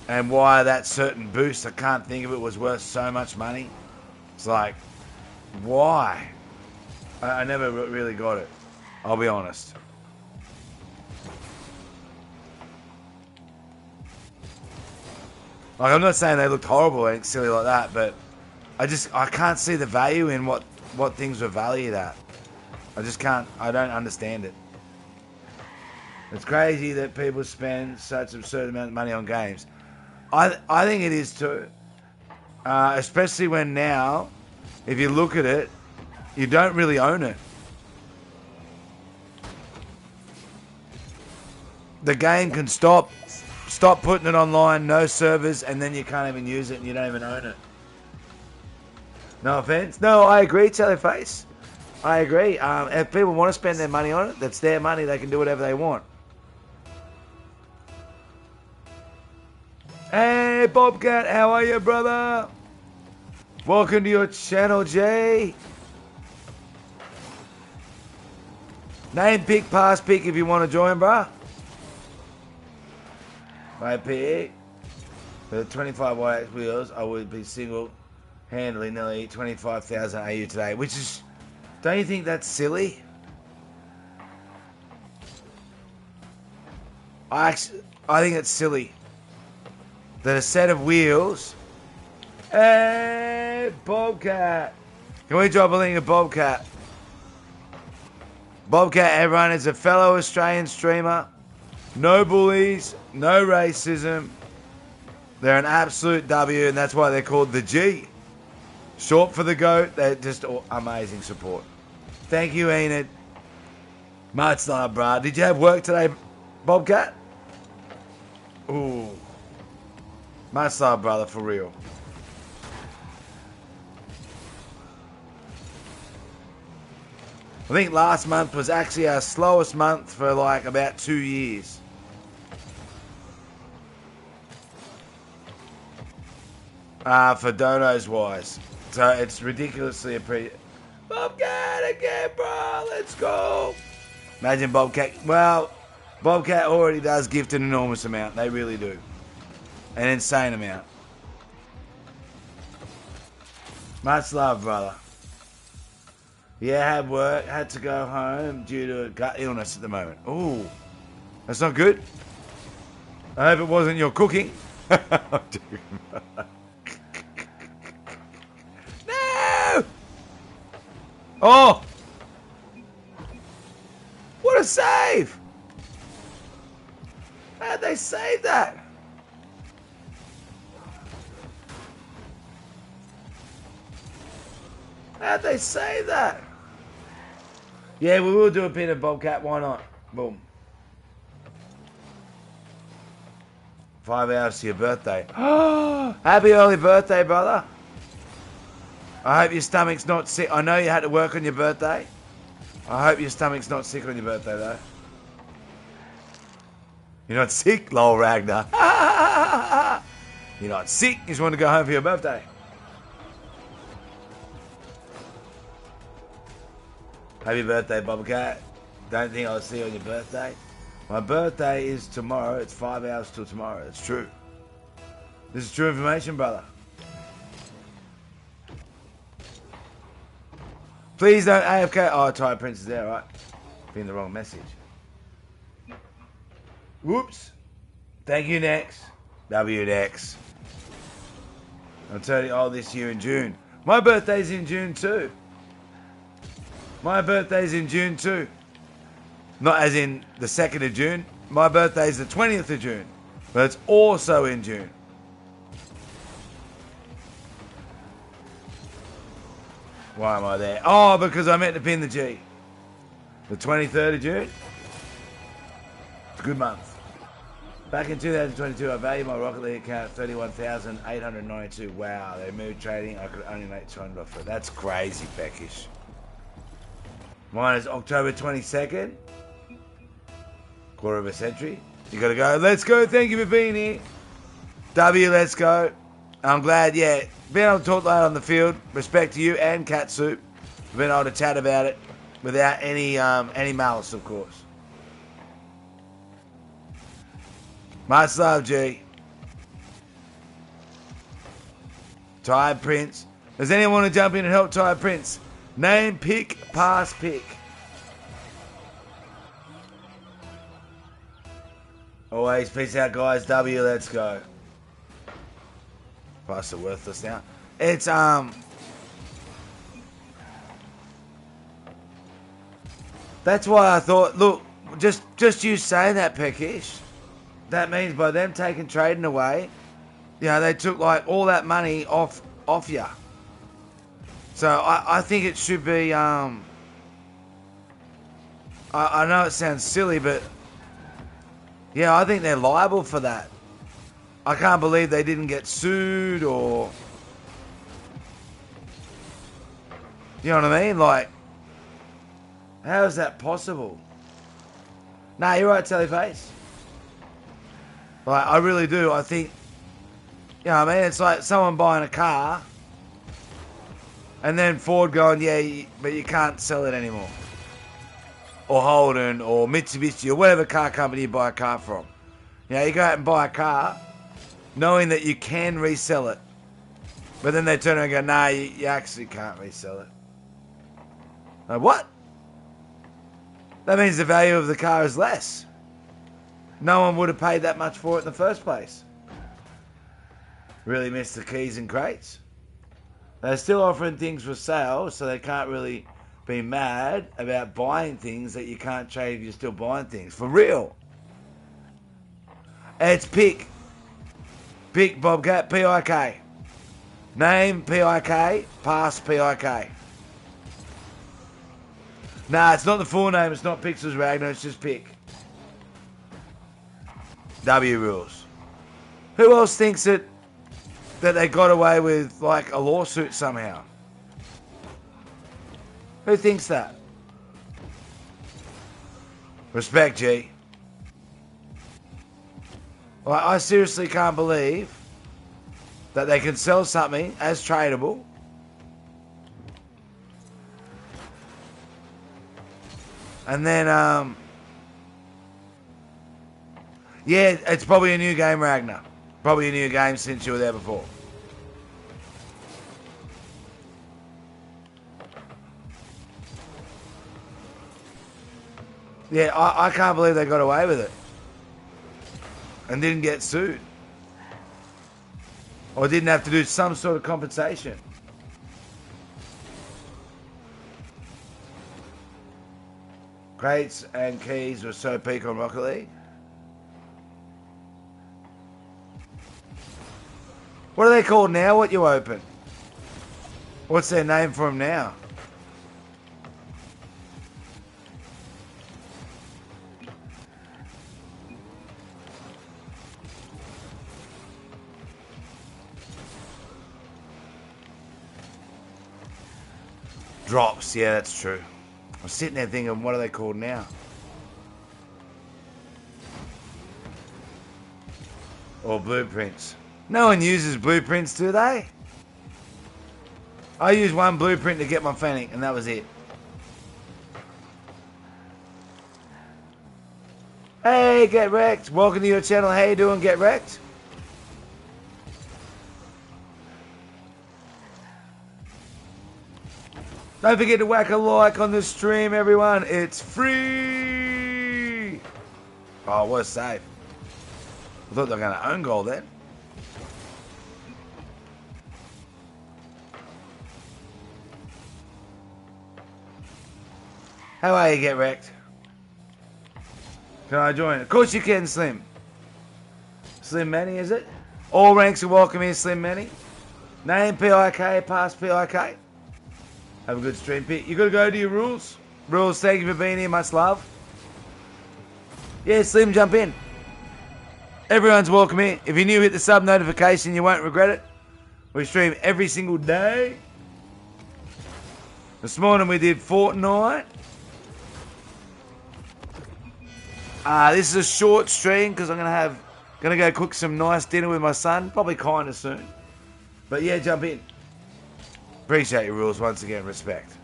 And why that certain boost, I can't think of it, was worth so much money. It's like, why? I never really got it, I'll be honest. Like, I'm not saying they looked horrible or anything silly like that, but I can't see the value in what things were valued at. I don't understand it. It's crazy that people spend such a certain amount of money on games. I think it is too. Especially when now, if you look at it, you don't really own it. The game can stop putting it online, no servers, and then you can't even use it and you don't even own it. No offense. No, I agree, Teleface. I agree. If people want to spend their money on it, that's their money. They can do whatever they want. Hey, Bobcat, how are you, brother? Welcome to your channel, Jay. Name pick, pass pick if you want to join, bruh. My pick. For the 25 YX wheels, I would be single-handedly nearly 25,000 AU today, which is... Don't you think that's silly? I think it's silly that a set of wheels... Hey, Bobcat. Can we drop a link of Bobcat? Bobcat, everyone, is a fellow Australian streamer. No bullies, no racism. They're an absolute W, and that's why they're called the G. Short for the GOAT. They're just amazing support. Thank you, Enid. Much love, bruh. Did you have work today, Bobcat? Ooh. Much love, brother, for real. I think last month was actually our slowest month for like about 2 years. For donos wise. So it's ridiculously Bobcat again, bro. Let's go. Imagine Bobcat. Well, Bobcat already does gift an enormous amount. They really do. An insane amount. Much love, brother. Yeah, had work. Had to go home due to a gut illness at the moment. Ooh. That's not good. I hope it wasn't your cooking. No! Oh! What a save! How'd they save that? How'd they save that? Yeah, we will do a bit of Bobcat. Why not? Boom. 5 hours to your birthday. Happy early birthday, brother. I hope your stomach's not sick. I know you had to work on your birthday. I hope your stomach's not sick on your birthday, though. You're not sick, lol, Ragnar. You're not sick. You just want to go home for your birthday. Happy birthday, Bobcat. Don't think I'll see you on your birthday. My birthday is tomorrow. It's 5 hours till tomorrow. It's true. This is true information, brother. Please don't AFK. Oh, Ty Prince is there, right? Being the wrong message. Whoops. Thank you, Nex. W Nex. I'm turning old this year in June. My birthday's in June too. My birthday's in June too. Not as in the 2nd of June. My birthday's the 20th of June. But it's also in June. Why am I there? Oh, because I meant to pin the G. The 23rd of June. It's a good month. Back in 2022, I valued my Rocket League account at 31,892. Wow, they moved trading. I could only make 200 off it. That's crazy, Beckish. Mine is October 22nd. Quarter of a century. You gotta go. Let's go. Thank you for being here. W, let's go. I'm glad, yeah, being able to talk that on the field. Respect to you and Cat Soup. Being able to chat about it without any malice, of course. Much love, G. Tired Prince. Does anyone want to jump in and help Tired Prince? Name, pick, pass, pick. Always, peace out, guys. W, let's go. Pass are worthless now. It's, that's why I thought, look, just you saying that, Peckish, that means by them taking trading away, you know, they took like all that money off you. So I think it should be, I know it sounds silly, but yeah, I think they're liable for that. I can't believe they didn't get sued or, you know what I mean? Like, how is that possible? Nah, you're right, Tellyface. Like, I really do. I think, you know what I mean? It's like someone buying a car and then Ford going, yeah, but you can't sell it anymore. Or Holden or Mitsubishi or whatever car company you buy a car from. You know, you go out and buy a car knowing that you can resell it. But then they turn around and go, nah, you actually can't resell it. Like, what? That means the value of the car is less. No one would have paid that much for it in the first place. Really miss the keys and crates. They're still offering things for sale, so they can't really be mad about buying things that you can't trade if you're still buying things. For real. It's Pick. Pick Bobcat, P-I-K. Name, P-I-K. Pass, P-I-K. Nah, it's not the full name. It's not Pixels Ragnar. It's just Pick. W rules. Who else thinks that they got away with, like, a lawsuit somehow? Who thinks that? Respect, G. Like, I seriously can't believe that they can sell something as tradable and then, yeah, it's probably a new game, Ragnar. Probably a new game since you were there before. Yeah, I can't believe they got away with it. And didn't get sued. Or didn't have to do some sort of compensation. Crates and keys were so peak on Rocket League. What are they called now? What you open? What's their name for them now? Drops, yeah, that's true. I'm sitting there thinking, what are they called now? Or blueprints. No one uses blueprints, do they? I used one blueprint to get my Fennec, and that was it. Hey, Get Wrecked. Welcome to your channel. How you doing, Get Wrecked? Don't forget to whack a like on the stream, everyone. It's free. Oh, what a save. I thought they were going to own goal then. How are you, Get Wrecked? Can I join? Of course you can, Slim. Slim Manny, is it? All ranks are welcome here, Slim Manny. Name, P-I-K, pass, P-I-K. Have a good stream, Pete. You got to go to your rules. Rules, thank you for being here. Much love. Yeah, Slim, jump in. Everyone's welcome here. If you're new, hit the sub notification. You won't regret it. We stream every single day. This morning we did Fortnite. This is a short stream because I'm gonna go cook some nice dinner with my son. Probably kind of soon. But yeah, jump in. Appreciate your rules once again. Respect.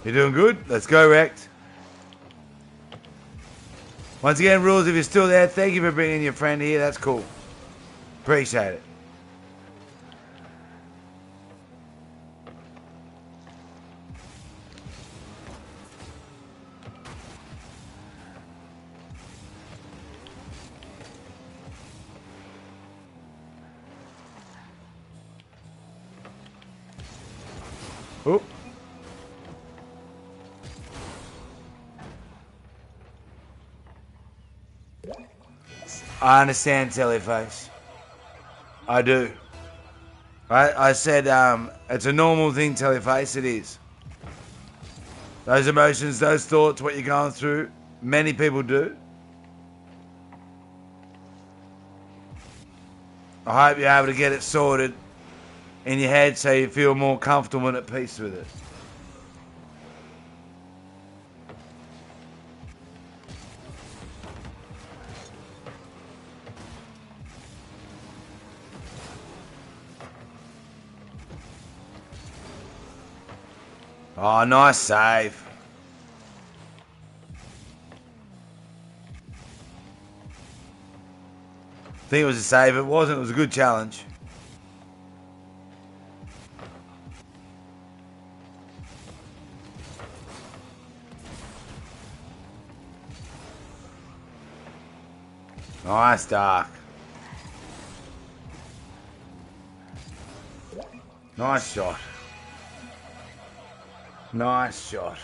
You're doing good? Let's go, Rect. Once again, rules, if you're still there, thank you for bringing your friend here. That's cool. Appreciate it. Oh. I understand, Teleface. I do. I said it's a normal thing, Teleface. It is. Those emotions, those thoughts, what you're going through, many people do. I hope you're able to get it sorted in your head so you feel more comfortable and at peace with it. Oh, nice save. I think it was a save. It wasn't. It was a good challenge. Nice, Dark. Nice shot. Nice shot.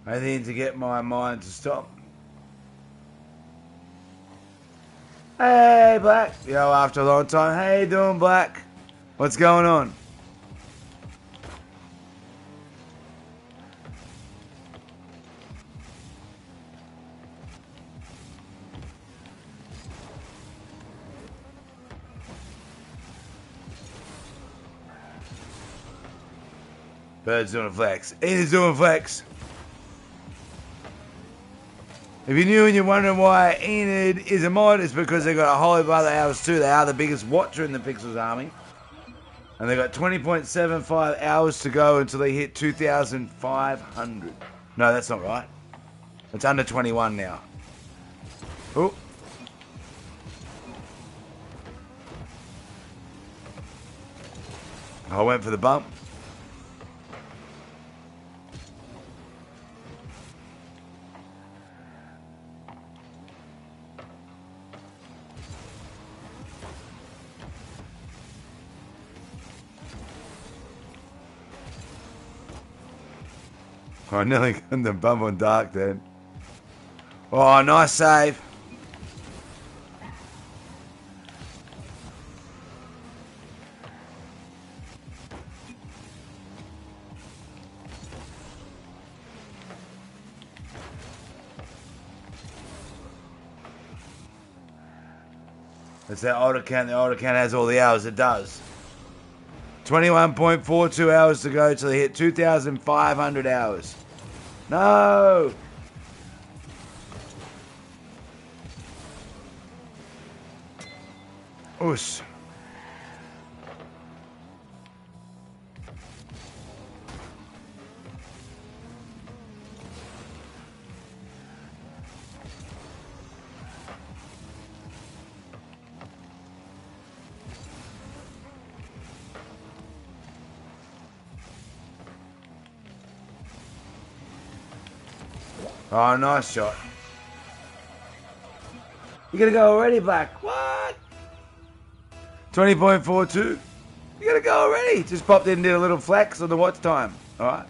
I need to get my mind to stop. Hey, Black. Yo, after a long time. How you doing, Black? What's going on? Bird's doing a flex. Enid's doing flex. If you're new and you're wondering why Enid is a mod, it's because they've got a whole heap of other hours too. They are the biggest watcher in the Pixels army. And they've got 20.75 hours to go until they hit 2,500. No, that's not right. It's under 21 now. Oh. I went for the bump. I nearly got the bump on Dark then. Oh, nice save. It's that old account. The old account has all the hours. It does. 21.42 hours to go till they hit 2,500 hours. No! Oos. Oh, nice shot. You're going to go already, Black. What? 20.42. You're going to go already. Just popped in and did a little flex on the watch time. All right.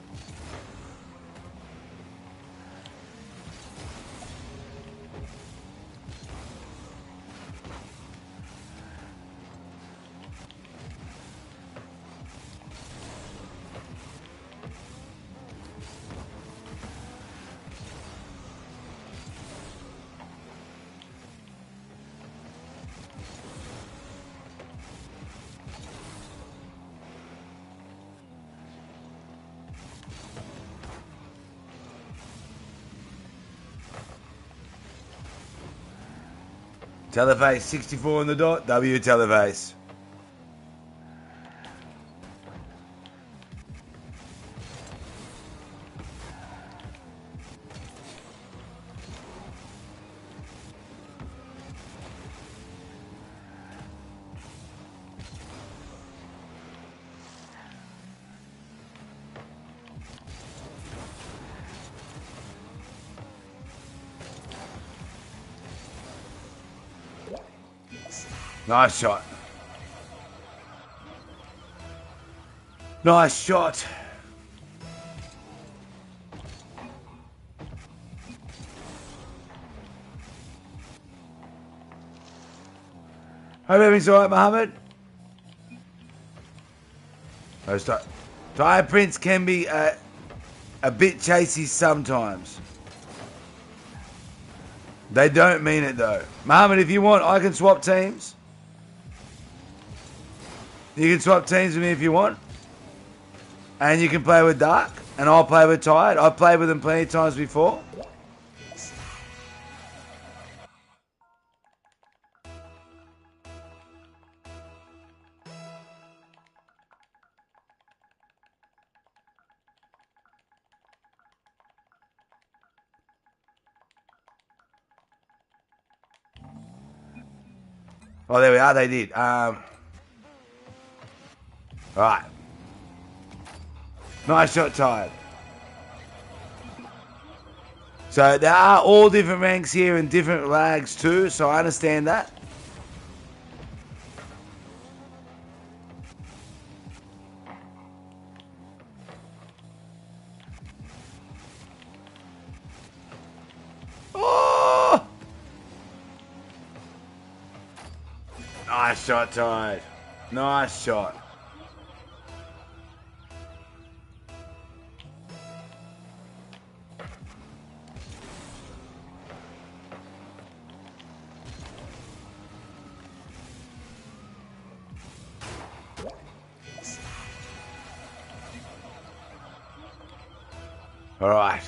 Teleface 64 on the dot. W Teleface. Nice shot. Nice shot. Hope everything's alright, Mohammed. Those tire prints can be a bit chasey sometimes. They don't mean it though. Mohammed, if you want, I can swap teams. You can swap teams with me if you want. And you can play with Dark. And I'll play with Tired. I've played with them plenty of times before. Oh, there we are. They did. All right. Nice shot, Tired. So there are all different ranks here and different lags too, so I understand that. Oh! Nice shot, Tide. Nice shot. All right.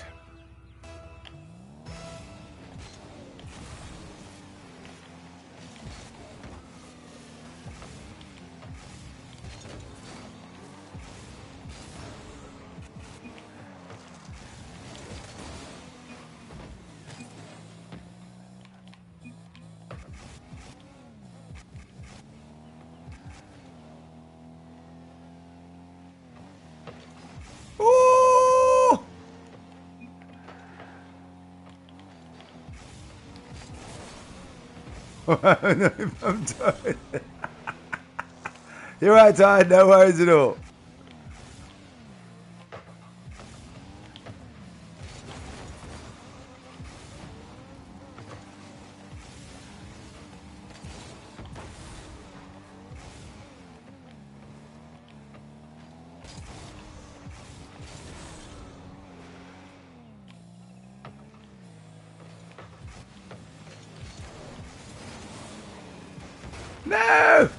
Ooh! I'm tired. You're right, Tide. No worries at all. No!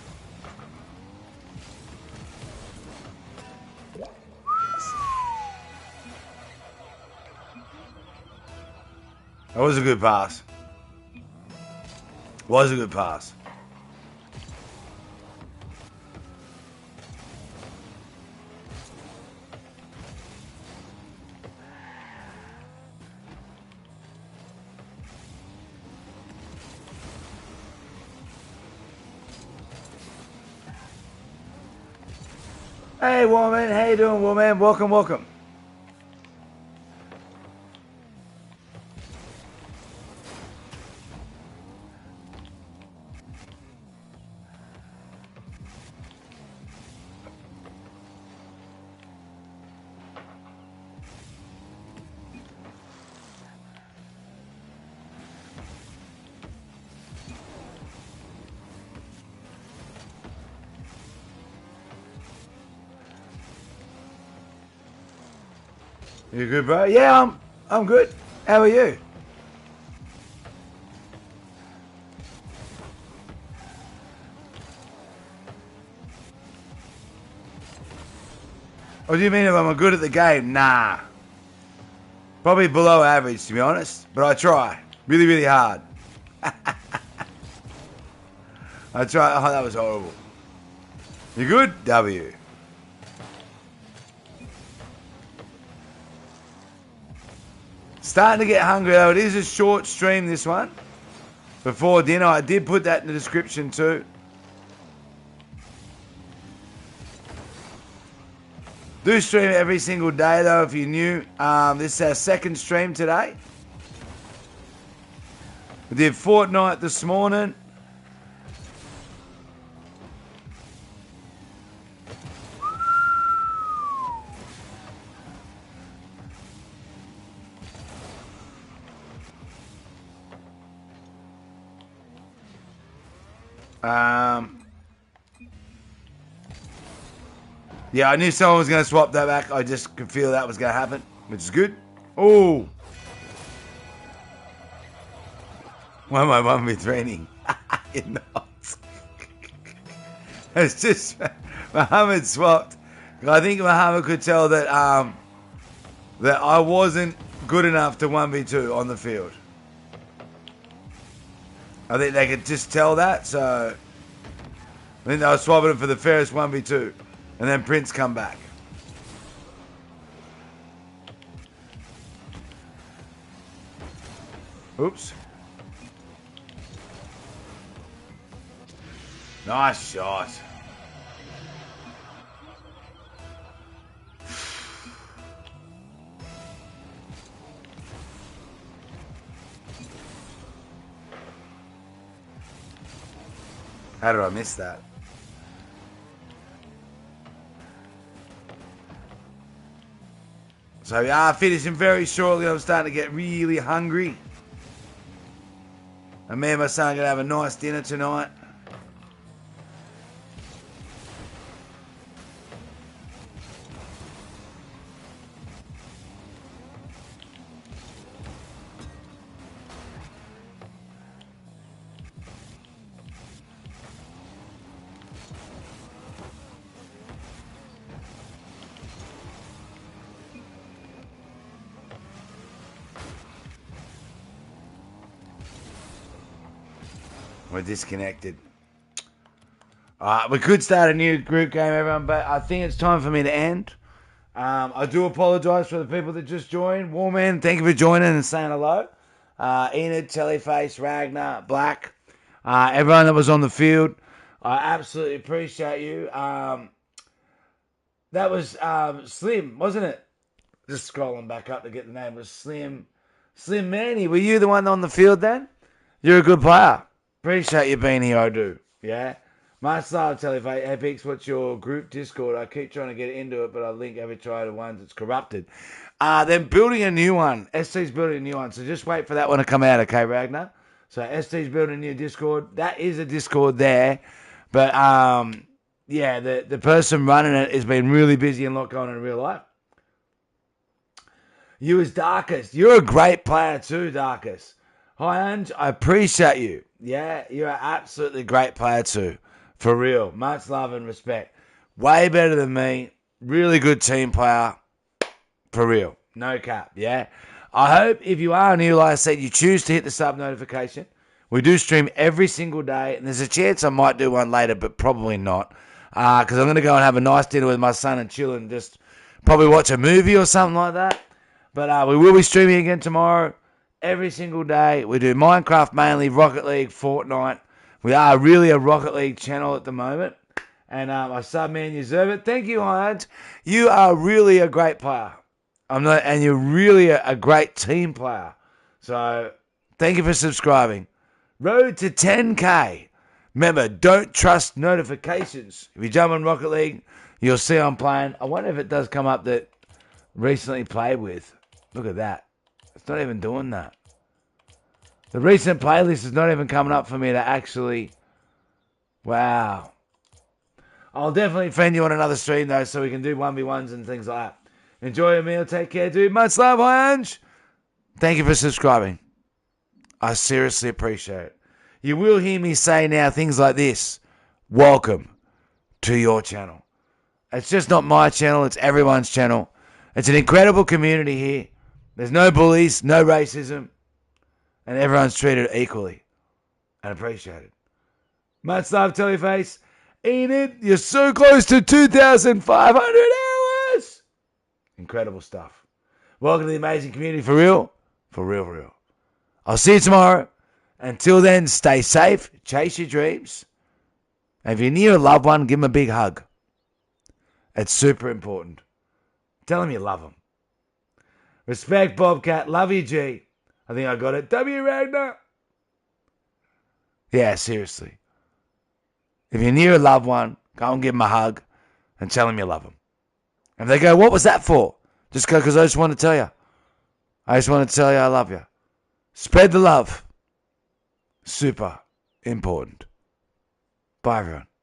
That was a good pass. Was a good pass. Hey, woman. How you doing, woman? Welcome, welcome. You good, bro? Yeah, I'm good. How are you? What do you mean if I'm good at the game? Nah. Probably below average, to be honest. But I try. Really, really hard. I try. Oh, that was horrible. You good? W. Starting to get hungry though. It is a short stream, this one. Before dinner. I did put that in the description too. Do stream every single day though if you're new. This is our second stream today. We did Fortnite this morning. Yeah, I knew someone was going to swap that back. I just could feel that was going to happen, which is good. Oh. Why am I 1v training? You're not. It's just Muhammad swapped. I think Muhammad could tell that that I wasn't good enough to 1v2 on the field. I think they could just tell that, so I think they were swapping it for the fairest 1v2. And then Prince come back. Oops. Nice shot. How did I miss that? So we are finishing very shortly. I'm starting to get really hungry. And me and my son are going to have a nice dinner tonight. We're disconnected. We could start a new group game, everyone, but I think it's time for me to end. I do apologise for the people that just joined. Warman, thank you for joining and saying hello. Enid, Tellyface, Ragnar, Black, everyone that was on the field. I absolutely appreciate you. That was Slim, wasn't it? Just scrolling back up to get the name. It was Slim Manny. Were you the one on the field then? You're a good player. Appreciate you being here, I do. Yeah? My style, Tellyface, Epics, what's your group Discord? I keep trying to get into it, but I link every try to ones that's corrupted. Then building a new one. ST's building a new one, so just wait for that one to come out, okay, Ragnar? So ST's building a new Discord. That is a Discord there. But, yeah, the person running it has been really busy and a lot going on in real life. You as Darkest. You're a great player too, Darkest. Hi, Ange. I appreciate you. Yeah, you're an absolutely great player too. For real. Much love and respect. Way better than me. Really good team player. For real. No cap. Yeah. I hope if you are new, like I said, you choose to hit the sub notification. We do stream every single day, and there's a chance I might do one later, but probably not. Because I'm going to go and have a nice dinner with my son and chill and just probably watch a movie or something like that. But we will be streaming again tomorrow, every single day. We do Minecraft mainly, Rocket League, Fortnite. We are really a Rocket League channel at the moment. And my sub man, you deserve it. Thank you, Hines. You are really a great player. And you're really a great team player. So thank you for subscribing. Road to 10K. Remember, don't trust notifications. If you jump on Rocket League, you'll see I'm playing. I wonder if it does come up that recently played with. Look at that. It's not even doing that. The recent playlist is not even coming up for me to actually... Wow. I'll definitely friend you on another stream, though, so we can do 1v1s and things like that. Enjoy your meal. Take care, dude. Much love, Ange. Thank you for subscribing. I seriously appreciate it. You will hear me say now things like this. Welcome to your channel. It's just not my channel. It's everyone's channel. It's an incredible community here. There's no bullies, no racism, and everyone's treated equally and appreciated. Much love, Teleface. Enid, you're so close to 2,500 hours. Incredible stuff. Welcome to the amazing community for real. For real, for real. I'll see you tomorrow. Until then, stay safe, chase your dreams. And if you're near a loved one, give them a big hug. It's super important. Tell them you love them. Respect, Bobcat. Love you, G. I think I got it. W. Ragnar. Yeah, seriously. If you're near a loved one, go and give them a hug and tell them you love them. And they go, what was that for? Just go, because I just want to tell you. I just want to tell you I love you. Spread the love. Super important. Bye, everyone.